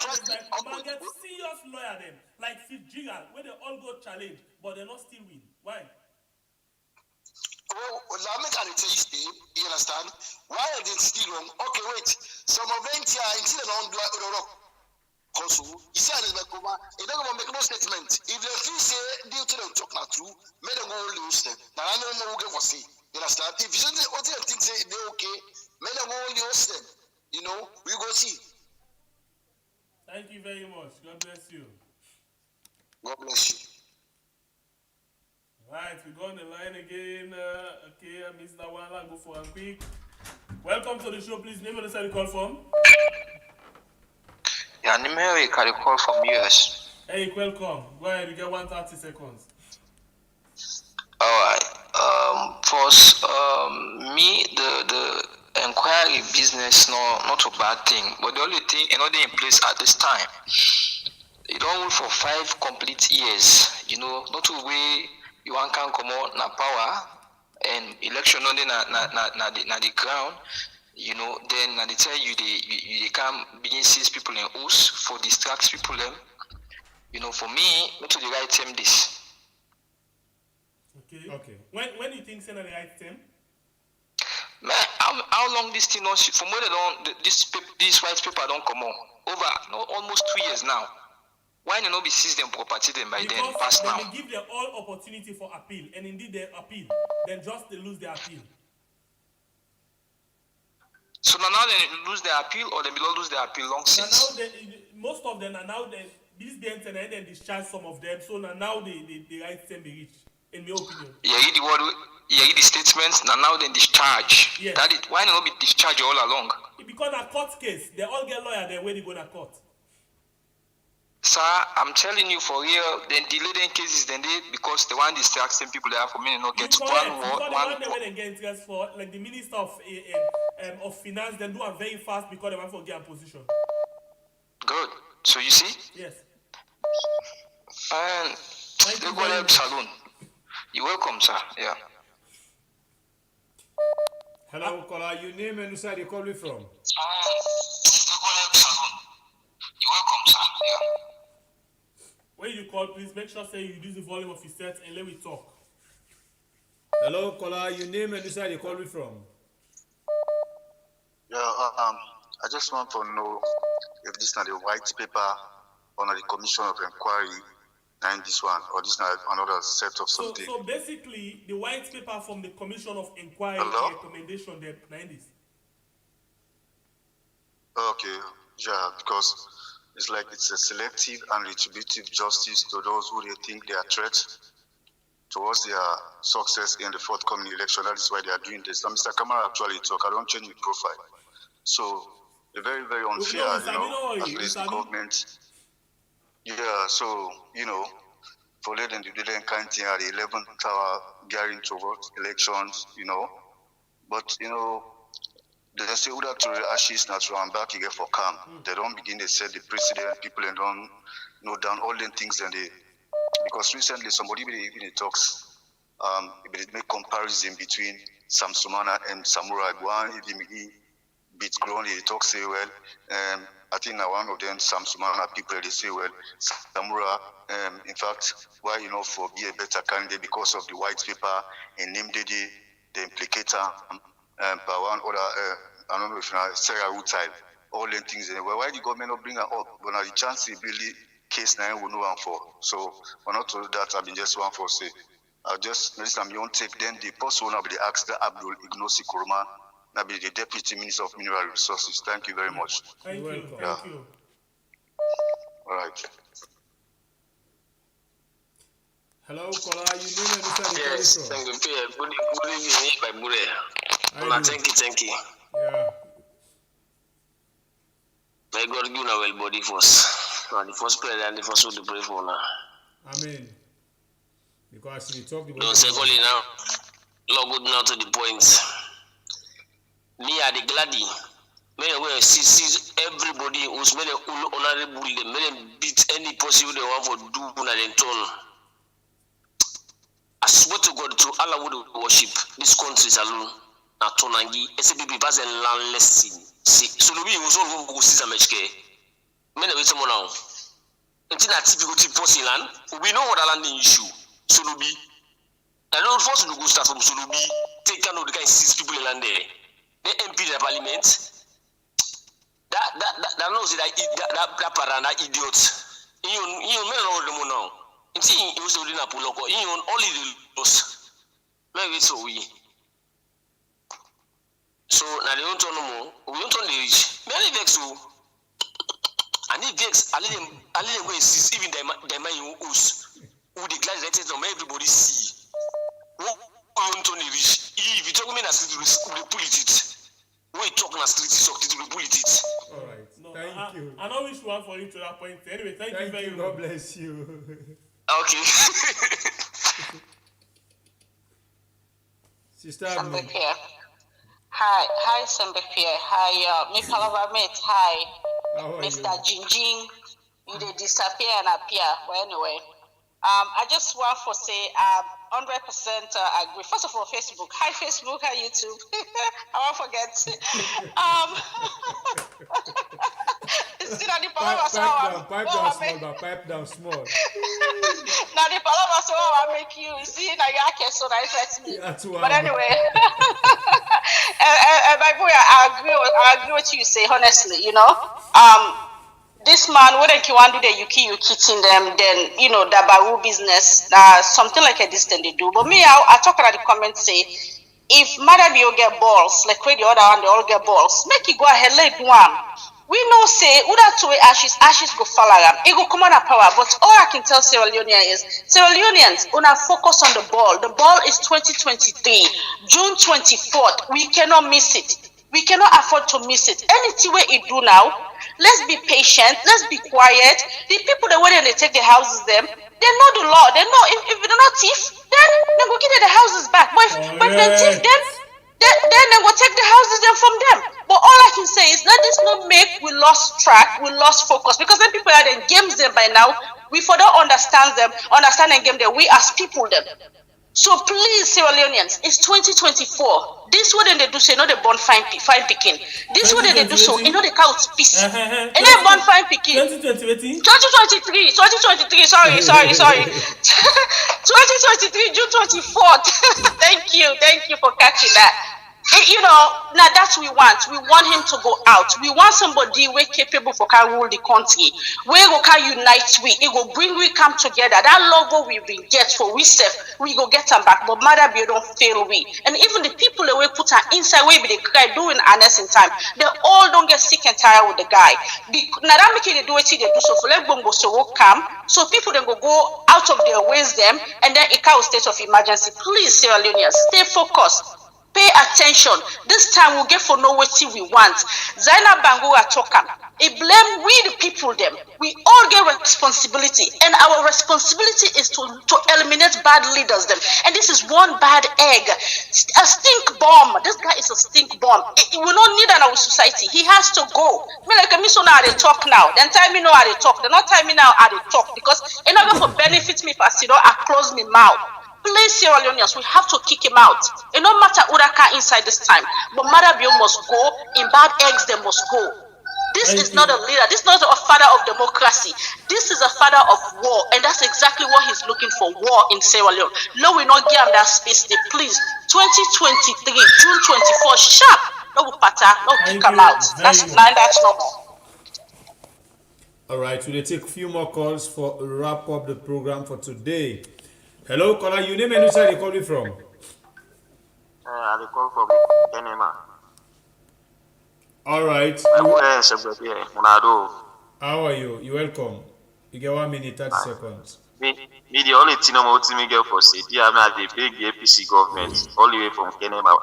get serious lawyer them, like Fitzgerald, where they all go challenge, but they not still win. Why? Well, let me tell you, you understand? Why are they still wrong? Okay, wait. Some of them here, until they don't do also, you see, Ernest Bai Koroma, it doesn't make no statement. If they feel say, due to them talk not true, may they go lose them. Now, I don't know who can say. You understand? If you say, what they think say, they're okay, may they go lose them. You know, we go see. Thank you very much. God bless you. God bless you. Right, we go on the line again. Okay, I missed that one. I'll go for a quick. Welcome to the show. Please name and the call from. Yeah, Nimeri can call from US. Hey, welcome. Go ahead. You get 130 seconds. All right. First, me the inquiry business not a bad thing, but the only thing another in place at this time, you don't work for 5 complete years. You know, not to way you want can come out na power and election only na the ground. You know, then they tell you they can begin seize people in house for distract people them. You know, for me, not to the right time this. Okay. When you think send the right time? Man, how long this thing not from when they don't this white paper don't come on over almost 2 years now. Why they not be seized them property them by then past now? They give them all opportunity for appeal, and indeed they appeal, then just they lose their appeal. So now they lose their appeal, or they will lose their appeal long since. Now most of them are now this dent and then discharge some of them. So now the rights can be reached, in my opinion. You read the word, you read the statements, now they discharge. Yes. That is, why not be discharged all along? It become a court case. They all get lawyer there when they go to court. Sir, I'm telling you for real, then delay them cases then they because the one distracting people there for me not get one word. One day when they get interest for like the minister of finance, they do it very fast because they want to get a position. Good. So you see? Yes. And they go help saloon. You're welcome, sir. Yeah. Hello, caller. Your name and where you call me from? You're welcome, sir. Yeah. When you call, please make sure say you reduce the volume of your set and let me talk. Hello, caller. Your name and where you call me from? Yeah, I just want to know if this is not a white paper or not a commission of inquiry, and this one, or this is not another set of something. So basically, the white paper from the commission of inquiry recommendation they behind this. Okay, yeah, because it's like it's a selective and retributive justice to those who they think they are threats towards their success in the forthcoming election. That is why they are doing this. Now, Mr. Kamara actually talk. I don't change my profile. So they're very, very unfair, at least the government. Yeah, so, for letting the didn't kind thing at the 11th hour gearing towards elections, But, they say who that to the ashes natural and back again for calm. They don't begin to set the precedent, people and don't know down all the things and they because recently somebody even talks they make comparison between Sam Sumana and Samurai. One if he beat grown, he talks say well. I think now one of them Sam Sumana people they say well Samurai in fact why for be a better candidate because of the white paper and name the implicator by one other I don't know if Sarah Wood type, all the things. Why the government not bring her up? But now the chance to build the case now we know one for. So we're not told that I've been just one for say. I'll just this time you won't take then the post one of the asked Abdul Ignosi Koroma, now be the Deputy Minister of Mineral Resources. Thank you very much. Thank you. Yeah. Thank you. All right. Hello, caller. You name and where you Yes, call thank me you. Good evening, my brother. Thank you. Yeah. May God give you a well body first. The first prayer and the first would pray for now. Amen. Because you talk the Don't say call it now. Lord, good now to the point. Me are the gladdy. May I see everybody who's made honorable them. May them beat any possible they want for do and then turn. I swear to God, to Allah would worship this country alone. Na tonangi SPP pass and landless sin. So we also go see some HK. Many of them now. Until that TP go to post land, we know what the landing issue. Solubi. I don't force to go start from Solubi. Take care of the guys 6 people in land there. The MP in the parliament. That knows that parana idiot. You may know them now. Until you also didn't pull up. You only the loss. Maybe so we. So now they don't know more. We don't only reach. Many vex who. And if vex, I let them go and see even the man who declare elected on everybody see. Who don't only reach. If you talk me in a street, we pull it. We talk in a street, we pull it. All right. No, thank you. I know which one for you to that point. Anyway, thank you very much. God bless you. Okay. Sister. Hi, Sembefia. Hi, me Palavamit. Hi, Mr. Jinjing. You did disappear and appear. Well, anyway, I just want to say 100% agree. First of all, Facebook. Hi, Facebook. Hi, YouTube. I won't forget. Pipe down small. Now the Paloma so I make you see now you are so nice at me. But anyway, my boy, I agree with you say honestly, this man wouldn't you want to do the yuki in them, then the baru business, something like a distance they do. But me, I talk about the comments say if mother you get balls, like where the other one they all get balls, make you go ahead, let one. We know say Uda to ashes go fall around. It go come on a power. But all I can tell Sierra Leoneans is Sierra Leoneans una focus on the ball. The ball is 2023, June 24th. We cannot miss it. We cannot afford to miss it. Anything we do now, let's be patient, let's be quiet. The people that when they take the houses them, they know the law. They know if they're not thief, then they go get the houses back. But if they thief them, then they will take the houses then from them. But all I can say is let this not make we lost track, we lost focus. Because when people are in games them by now, we for don't understand them game that we as people them. So please, Sierra Leoneans, it's 2024. This what they do say, no, they born fine picking. This what they do so, you know, they count peace. And they born fine picking. 2023, sorry. 2023, June 24th. Thank you for catching that. You know, now that's what we want. We want him to go out. We want somebody we're capable for can rule the country. We can unite it will bring we come together. That love what we get for we self, we go get them back. But mother be don't fail we. And even the people that we put her inside we be they cry doing honest in time. They all don't get sick and tired with the guy. Now that make it do what they do so for let go so come. So people then go out of their ways them and then it can state of emergency. Please, Sierra Leoneans, stay focused. Pay attention. This time we'll get for know what we want. Zainab Bangura Tokam. It blame we the people them. We all get responsibility. And our responsibility is to eliminate bad leaders them. And this is one bad egg. A stink bomb. This guy is a stink bomb. We don't need in our society. He has to go. Me like me so now they talk now. Then time me know how they talk. They not time me now how they talk. Because in order for benefit me fast, you know, I close me mouth. Please, Sierra Leoneans, we have to kick him out. It no matter Uraka inside this time, but Marabio must go. In bad eggs, they must go. This is not a leader. This is not a father of democracy. This is a father of war, and that's exactly what he's looking for: war in Sierra Leone. No, we not give him that space. They please, 2023, June 24, sharp. No pata, no kick him out. That's no more. All right, we'll take a few more calls for wrap up the program for today. Hello, caller. Your name and which side you calling from? I call from Kenema. All right. How are you? You're welcome. You get 1 minute, 30 seconds. Me, the only thing I'm going to get for city, I'm at the big APC government, all the way from Kenema.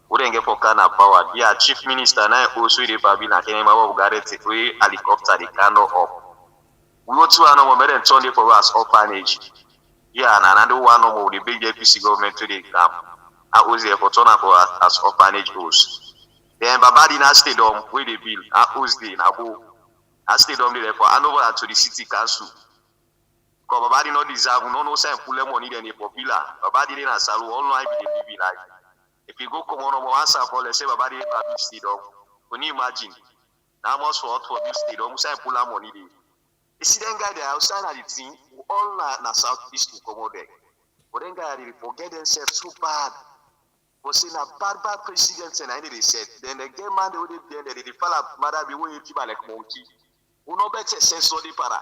Wouldn't get for Kana power. Yeah, chief minister, now also the Babina Kenema, who got it, helicopter, the cano up. We go to another moment and turn it for us orphanage. Yeah, and another one of the big APC government to the camp. I was there for turn up as orphanage goes. Then Babadina Stadium, where they build, I was there in Abu. I stayed on there for hand over to the city council. Because Babadi not deserve, no sign pull them money than a popular. Babadi didn't salu, all no I be the BB life. If you go come on answer for let's say Babadi in a big stadium, can you imagine? Now much for big stadium, sign pull them money there. You see them guy there outside of the team, all na southeast to come out there. But then guy they forget themselves so bad. But saying a bad president and I need they said, then the game man they would they fall up mother be way keep like monkey. Who no better sense so they para.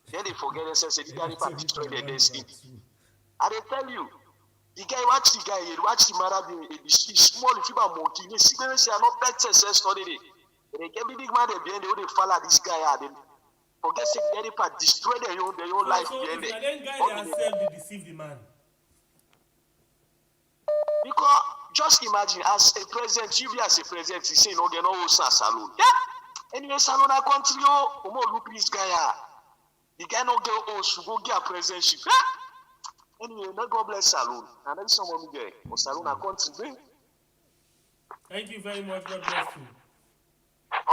Then they forget themselves and the guy destroy their destiny. I they tell you, the guy watch the mother be small if you are monkey, they see them say not better sense study. They get big man they behind they would follow this guy out. Forget say the part destroy their own life. So if you then guy themselves they deceive the man. Because just imagine as a president, you be as a president, you say no get no salon. Yeah. Anyway, salon a country oh look this guy. The guy no get should go get a presidentship. Yeah. Anyway, no God bless salon. And then someone get or salon a country. Thank you very much. God bless you.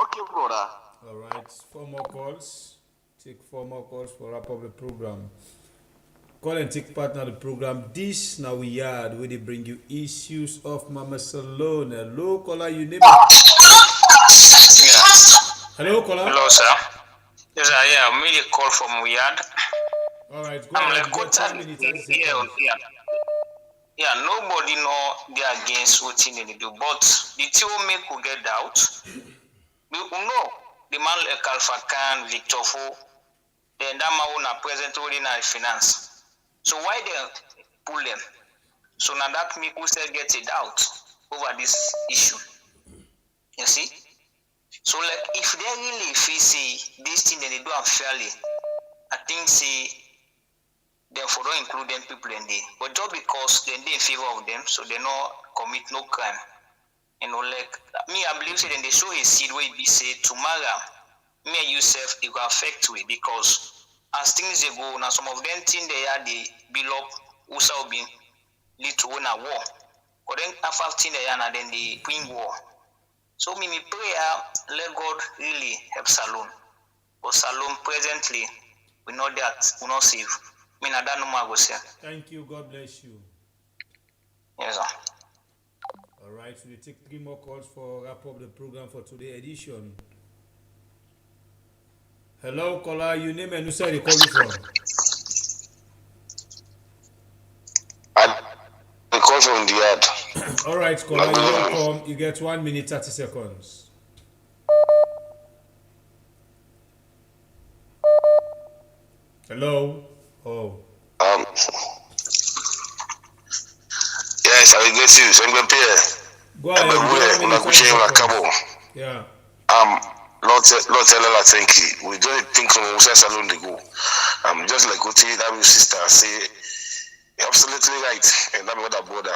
Okay, brother. All right, 4 more calls. Take 4 more calls for wrap up the program. Call and take part in the program. This now we yard where they bring you issues of Mama Salone. Hello, caller, you name it. Hello, caller. Hello, sir. Yes, I made a call from Yard. All right, go I'm ahead. like, yeah, nobody know they are against what they do, but the two make we get doubt. We know the man like Alpha Khan, Victor Fo, then that man who present in our finance. So why they pull them? So now that make we still get a doubt over this issue. You see? So like if they really feel say this thing then they do unfairly, I think say therefore don't include them people in there. But just because then they in favor of them, so they not commit no crime. You know, like me, I believe say then they show a seed where it be say tomorrow, me and you self it will affect we because as things they go now some of them things they are they build up also be lead to win a war. But then after thing they are then they win war. So me prayer let God really help Salon. But Salon presently we know that we not save. Me na that no more go say. Thank you. God bless you. Yes, sir. All right, so we take 3 more calls for wrap up the program for today edition. Hello, caller. Your name and who side you calling from? I call from the yard. All right, caller. You welcome. You get 1 minute 30 seconds. Hello. Oh. Yes, I will get you. So I'm going to pay. Go ahead. Yeah. Lord tell her thank you. We don't think from Musa Salon they go. Just like what that sister say, you're absolutely right. And that's what I border.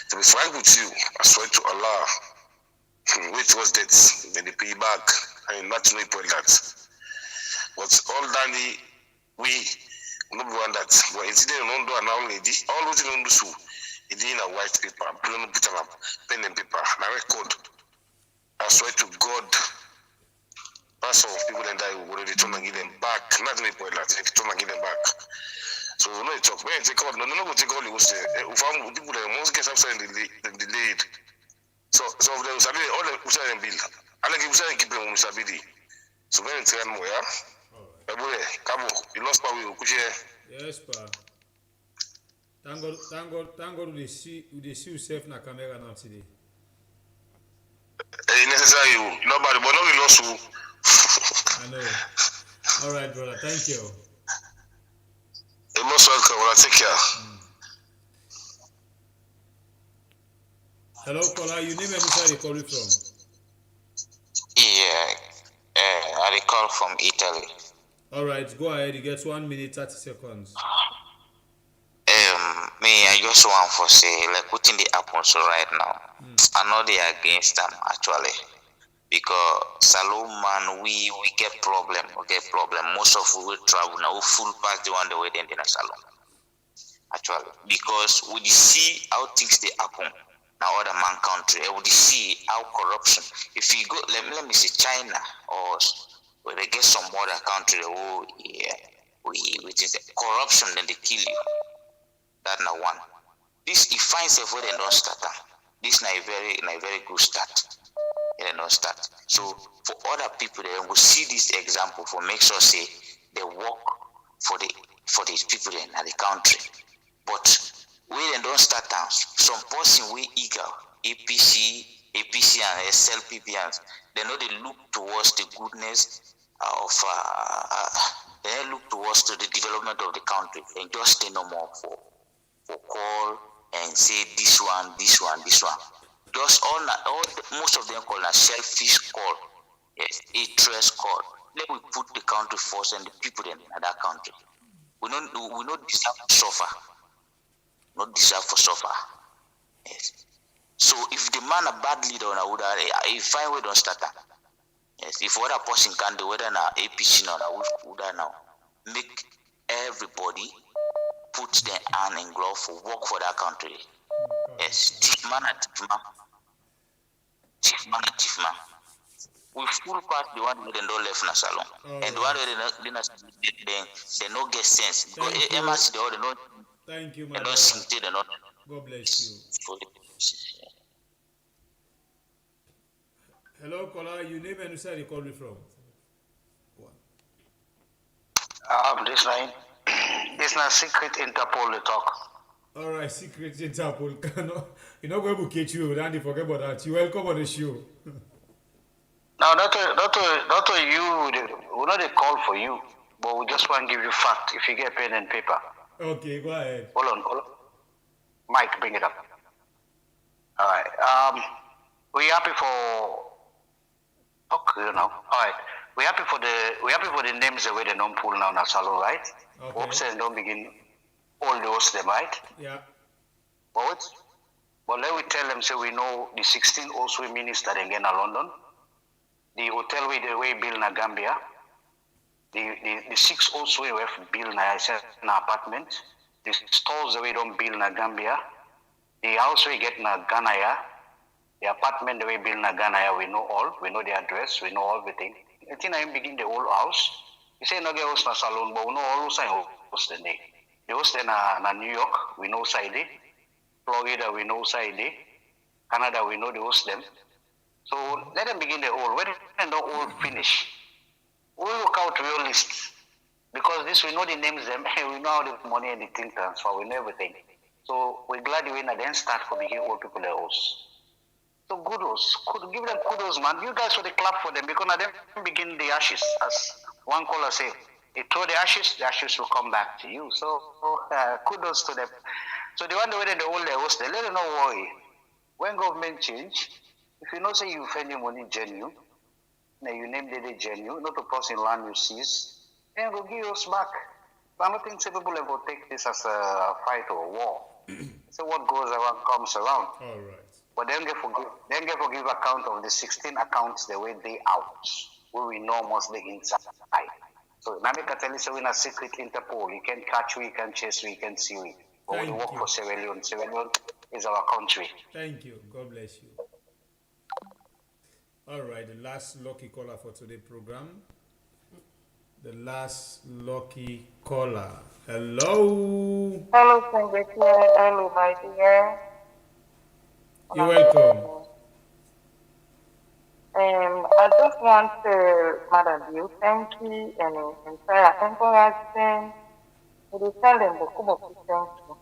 To be frank with you, I swear to Allah, which was that then they pay back. I mean, not to know that. But all that we not one that. But it's the non do now lady. All what you don't do so. It's in a white paper. Pen and paper. Now record. I swear to God. Some people and I will return and give them back. Not me point that return and give them back. So no talk. When take out, no take all you say. If I'm people most get upside delayed. So of them sabi all the usher and bill. I like usher and keep them musabidi. So when it's more yeah. Cabo, you lost power. Yes, pa. Thank God we see yourself na camera now today. Necessary nobody, but no we lost you. I know. All right, brother. Thank you. You're most welcome. Well, take care. Hello, caller. Your name and where you calling from? Yeah, I call from Italy. All right, go ahead. You get 1 minute 30 seconds. Me, I just want to say, like, putting the apples right now. I know they are against them actually. Because Salon man, we get problem. Most of we travel now, we full pass the one the way they in the Salon. Actually, because we see how things they happen now other man country, we see how corruption. If you go, let me say China or where they get some other country, oh yeah, which is corruption, then they kill you. That now one. This if finds a way they don't start. This na a very good start. They don't start. So for other people, they will see this example for make sure say they work for these people in the country. But we then don't start down. Some person we eager APC and SLPP, they know they look towards the goodness of they look towards to the development of the country and just stay no more for call and say this one. Just most of them call a selfish call, yes, interest call. Let me put the country first and the people in that country. We not deserve to suffer. Not deserve to suffer. Yes. So if the man a bad leader on a would if find we don't start that. Yes, if what a person can do whether na APC or now, make everybody put their hand in glove for work for that country. Yes, chief man. We full part the one they don't left na Salon. And the one they no get sense. Because MRC they don't. Thank you, my brother. They don't. God bless you. Hello, caller. Your name and where you calling from? This line. It's not secret Interpol to talk. All right, secret Interpol. You're not going to catch you. Randy, forget about that. You're welcome on the show. Now, not to you. We not a call for you, but we just want to give you fact. If you get pen and paper. Okay, go ahead. Hold on. Mike, bring it up. All right. We're happy for Okay, now. All right. We're happy for the names the way they don't pull now in Salon, right? Okay. Upstairs don't begin all those them, right? Yeah. But let we tell them, so we know the 16 also minister again in London, the hotel we the way build in Gambia, the 6 also we have build in an apartment, the stores the way don't build in Gambia, the house we get in Ghana, the apartment the way build in Ghana, we know all, we know the address, we know everything. I think I begin the whole house. You say no get house na Salon, but we know all those house the day. The house in New York, we know side. Florida, we know side. Canada, we know the host them. So let them begin the whole. When they don't all finish, we'll work out real lists. Because this, we know the names them, we know how the money and the thing transfer, we know everything. So we're glad you then start for begin all people the host. So kudos, give them kudos, man. You guys for the clap for them because now them begin the ashes. As one caller say, they throw the ashes will come back to you. So kudos to them. So the one the way they hold their host, they let them know worry. When government change, if you know say you spend your money genuine, now you name the genuine, not a person land you seize, then go give us back. But I don't think some people will take this as a fight or a war. So what goes around comes around. All right. But then they forgive account of the 16 accounts the way they out, where we know mostly inside. So now they can tell you so in a secret Interpol, you can catch we, you can chase we, you can see we. But we work for Sierra Leone. Sierra Leone is our country. Thank you. God bless you. All right, the last lucky caller for today's program. The last lucky caller. Hello. Hello, Senator. Hello, my dear. You're welcome. I just want to, Madam Bill, thank you and encourage them. We tell them to come up with thank you.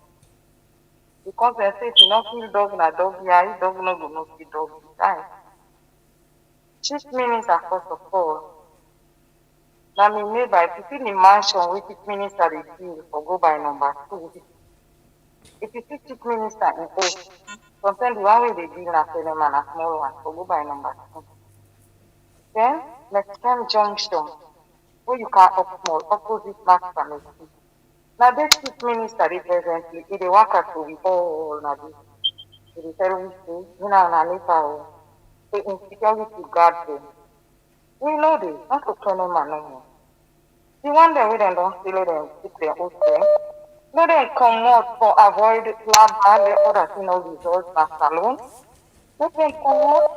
Because they say if you not kill dog na dog, yeah, dog no go not kill dog, right? Chief minister, first of all, now me made by people in mansion with chief minister they deal or go by number 2. If you see chief minister in oath, sometimes the one way they deal na tell them and a small one, so go by number 2. Then Mexican Junction, where you can up small opposite Max Family. Now this chief minister they presently, they work at to be all na this. They tell me say, you know na later. The insecurity guard them. We know this, not to turn them no more. The one that we don't steal them, keep them oath them. No, they come out for avoid lab and the other thing of results na Salon. Let them come out,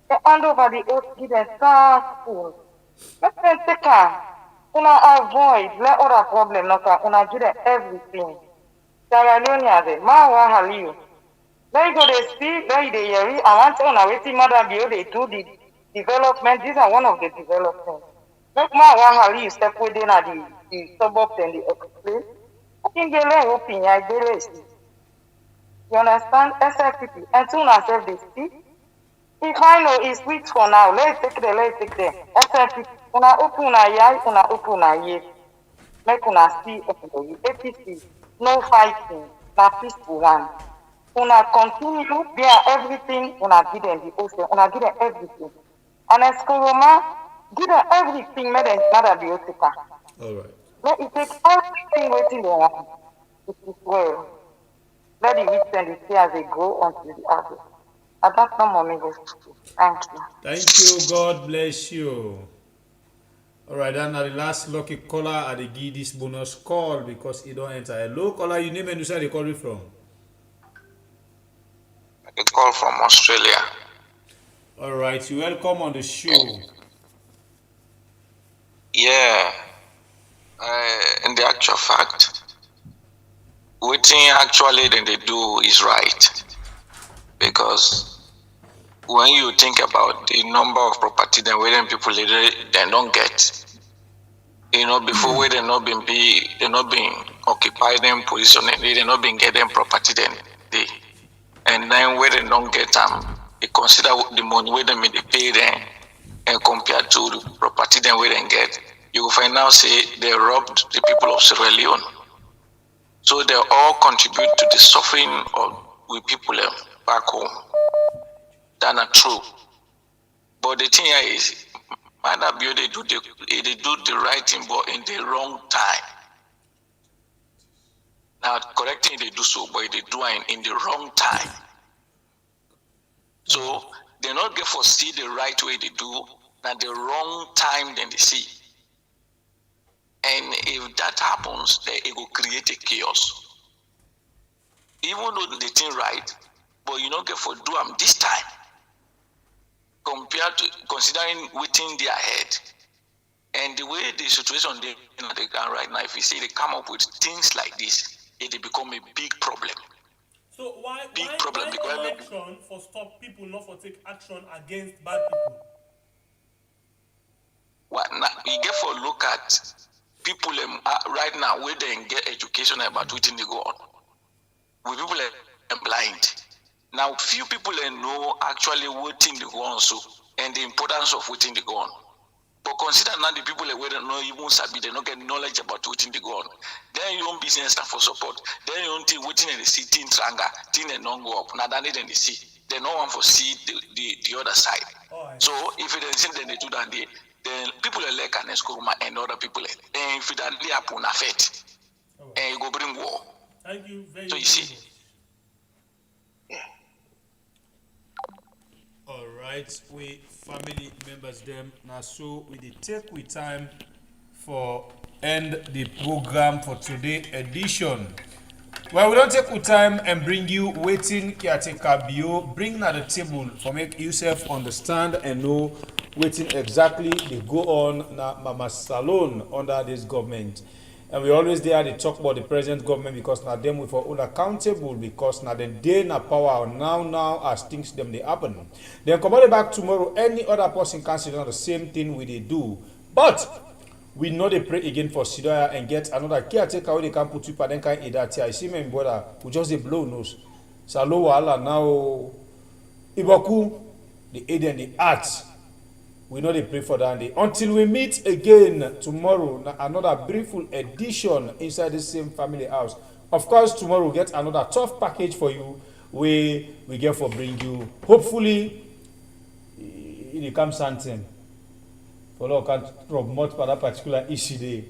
they hand over the oath, give them spoon. Let them take her. Una avoid, let other problem not come. Una give them everything. Sierra Leone has it. Mawa Haliu. There you go, they see, there they hear. I want to know waiting Mother Bio, they do the development. These are one of the developments. Make more one you step within the suburbs and the explain. I think they learn open, I see. You understand? SFPP. And soon as they see, if I know it's weak for now, let's take them. SFPP. Una open una yai, una open una ye. Make una see APC. No fighting. Na peaceful one. Una continue, they are everything, una give them the ocean, una give them everything. And as Koroma, give them everything, made them not be Otika. All right. Let it take everything waiting they want. It is well. Let the rich and the see as they go until the others. And that's no more me. Thank you. Thank you. God bless you. All right, then the last lucky caller I dey give this bonus call because it don't enter. Hello, caller, you name and you say they call you from? A call from Australia. All right, you welcome on the show. Yeah. In the actual fact, what actually then they do is right. Because when you think about the number of property then where people they don't get, you know, before where they not been occupied them position and they not been getting property then they. And then where they don't get they consider the money where they pay them and compared to the property then where they get, you will find out say they robbed the people of Sierra Leone. So they all contribute to the suffering of we people back home. That's not true. But the thing here is Might not be they do the right thing, but in the wrong time. Now correcting they do so, but they do it in the wrong time. So they not get foresee the right way they do, now the wrong time then they see. And if that happens, then it will create a chaos. Even though they think right, but you don't get for do them this time. Compared to considering waiting their head. And the way the situation they in the ground right now, if you see they come up with things like this, it will become a big problem. So why problem because no action for stop people not for take action against bad people? What now, we get for look at people right now where they get education about what they go on. We people are blind. Now, few people know actually what thing they go on so, and the importance of what thing they go on. But consider now the people that don't know even sabi, they don't get knowledge about what thing they go on. Then your own business stuff for support. Then you don't think what thing they see, thing tranga, thing they don't go up. Now that they see, they no one for see the other side. So if it is then they do that, then people like Ernest Koroma and other people, and if it doesn't happen, affect, and you go bring war. Thank you very much. So you see. All right, we family members them now, so we did take we time for end the program for today edition. Well, we don't take we time and bring you waiting caretaker bio, bring na the table for make yourself understand and know waiting exactly they go on na Mama Salon under this government. And we always there they talk about the present government because now them we for all accountable because now then they na power now as things them they happen. Then come on back tomorrow. Any other person can sit on the same thing we they do, but we know they pray again for Sidoya and get another caretaker where they can put you then can eat that here. I see my brother who just they blow nose. Salo wala now Iboku the aid and the arts. We know they pray for that day. Until we meet again tomorrow, another brieful edition inside the same family house. Of course, tomorrow we'll get another tough package for you. We get for bring you. Hopefully, it becomes something. For all can drop much for that particular issue day.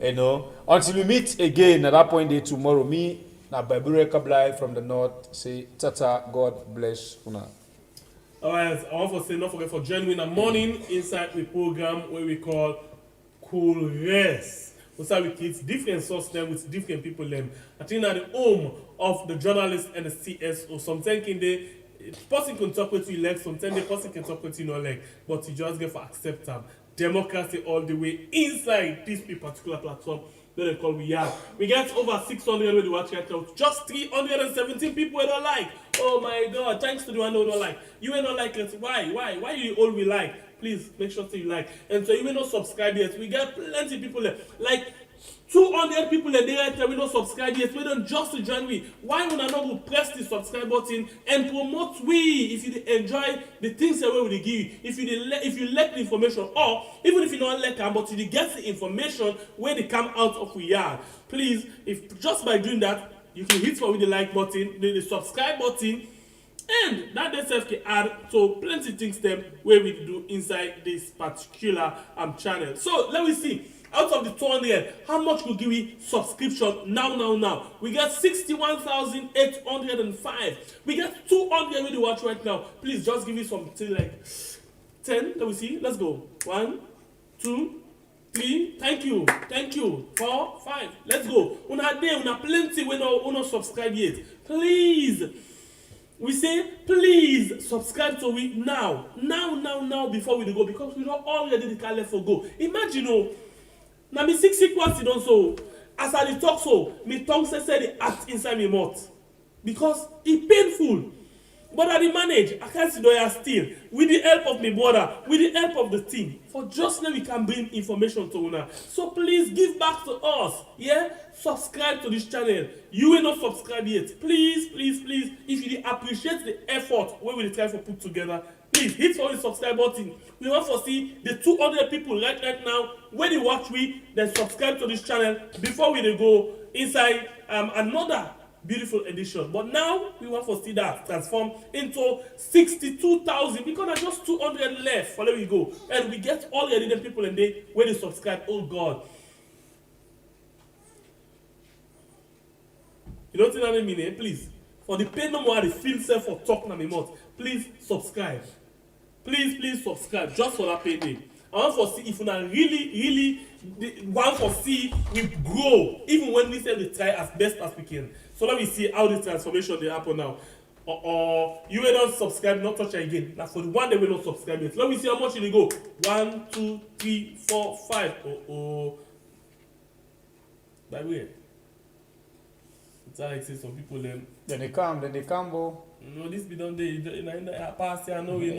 You know. Until we meet again at that point day tomorrow, me na Babure Kablai from the north say Tata, God bless una. Alright, I want to say, not forget for joining in the morning inside the program where we call Cool Rest. We start with kids, different source them with different people them. I think at the home of the journalist and the CSO. Sometimes the person can talk with you like, sometimes the person can talk with you not like, but you just get for accept them. Democracy all the way inside this particular platform. Then they call we have. We get over 600 when you watch right now. Just 317 people we don't like. Oh my God! Thanks to the one who don't like. You ain't not like it. Why you all we like? Please make sure to you like. And so you will not subscribe yet. We get plenty of people there. Like 200 people there right there. We don't subscribe yet. We don't just join we. Why would I not go press the subscribe button and promote we? If you enjoy the things that we will give you, if you like the information, or even if you don't like them, but you get the information where they come out of we are. Please, if just by doing that, you can hit for with the like button, the subscribe button, and that itself can add to plenty things them where we do inside this particular channel. So let me see. Out of the 200, how much will give we subscription now? We got 61,805. We got 200 when you watch right now. Please just give me something like 10. Let me see. Let's go. 1, 2, 3. Thank you. 4, 5. Let's go. Una day, una plenty when no subscribe yet. Please. We say, please subscribe to we now before we go because we don't already the calendar for go. Imagine, now me 6 sequence don't so as I talk so me tongue say the act inside me mouth because it painful. But I manage, I can't see do still with the help of my brother, with the help of the team. For just now we can bring information to una. So please give back to us. Yeah? Subscribe to this channel. You will not subscribe yet. Please. If you appreciate the effort we will try to put together, please hit for the subscribe button. We want to see the 200 people right now when they watch we then subscribe to this channel before we go inside another beautiful edition. But now we want to see that transform into 62,000 because there's just 200 left. Follow we go. And we get all the other people and they where they subscribe. Oh God. You don't think that I mean it? Please. For the pay no more the feel self for talk na me mouth. Please subscribe. Please subscribe just for that payday. I want to see if we really want to see we grow even when we say we try as best as we can. So let me see how the transformation they happen now. Or you will not subscribe, not touch again. Now for the one that will not subscribe yet. Let me see how much it go. 1, 2, 3, 4, 5. By the way, it's like say some people then they come, bro. No, this be done day. Pass here, know we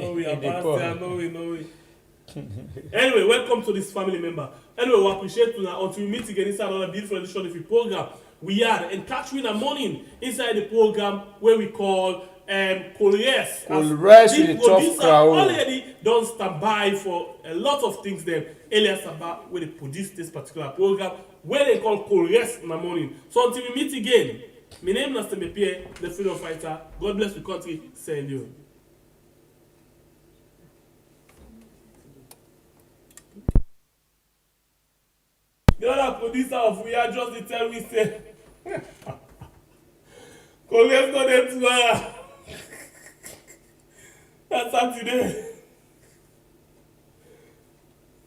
Anyway, welcome to this family member. Anyway, we appreciate you now until we meet again inside another beautiful edition of the program. We are and catch you in the morning inside the program where we call Colliers. Colliers with the top crowd. Already don't stand by for a lot of things then. Elias about where they produce this particular program where they call Colliers in the morning. So until we meet again, my name is Pierre, the freedom fighter. God bless the country. Send you. The other producer of We Are Just the tell we say Colliers not there tomorrow. That's Saturday.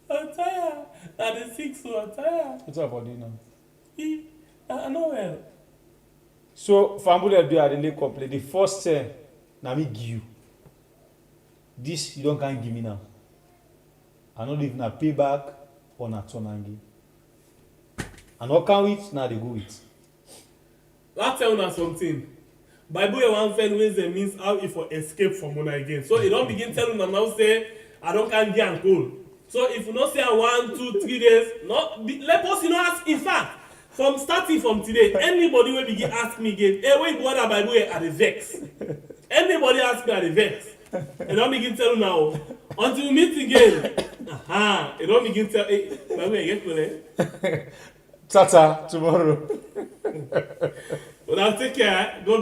I'm tired. And the 6 so I'm tired. What's up, body now? I know well. So, family do are the complaint. The first thing, na me give you. This you don't can't give me now. I not even a payback or na tonangi. And what can with now they go with. Let's tell you something. Bible one friend ways the means how if for escape from one again. So it don't begin telling them now say I don't can get and cool. So if you not say 1, 2, 3 days, let us ask. In fact, from starting from today, anybody will begin ask me again. Hey, wait, what are Bible at the vex? Anybody ask me at the vex? And don't begin tell you now. Until we meet again. And don't begin tell. Hey, Bible get me. Tata tomorrow. Well, I'll take care. God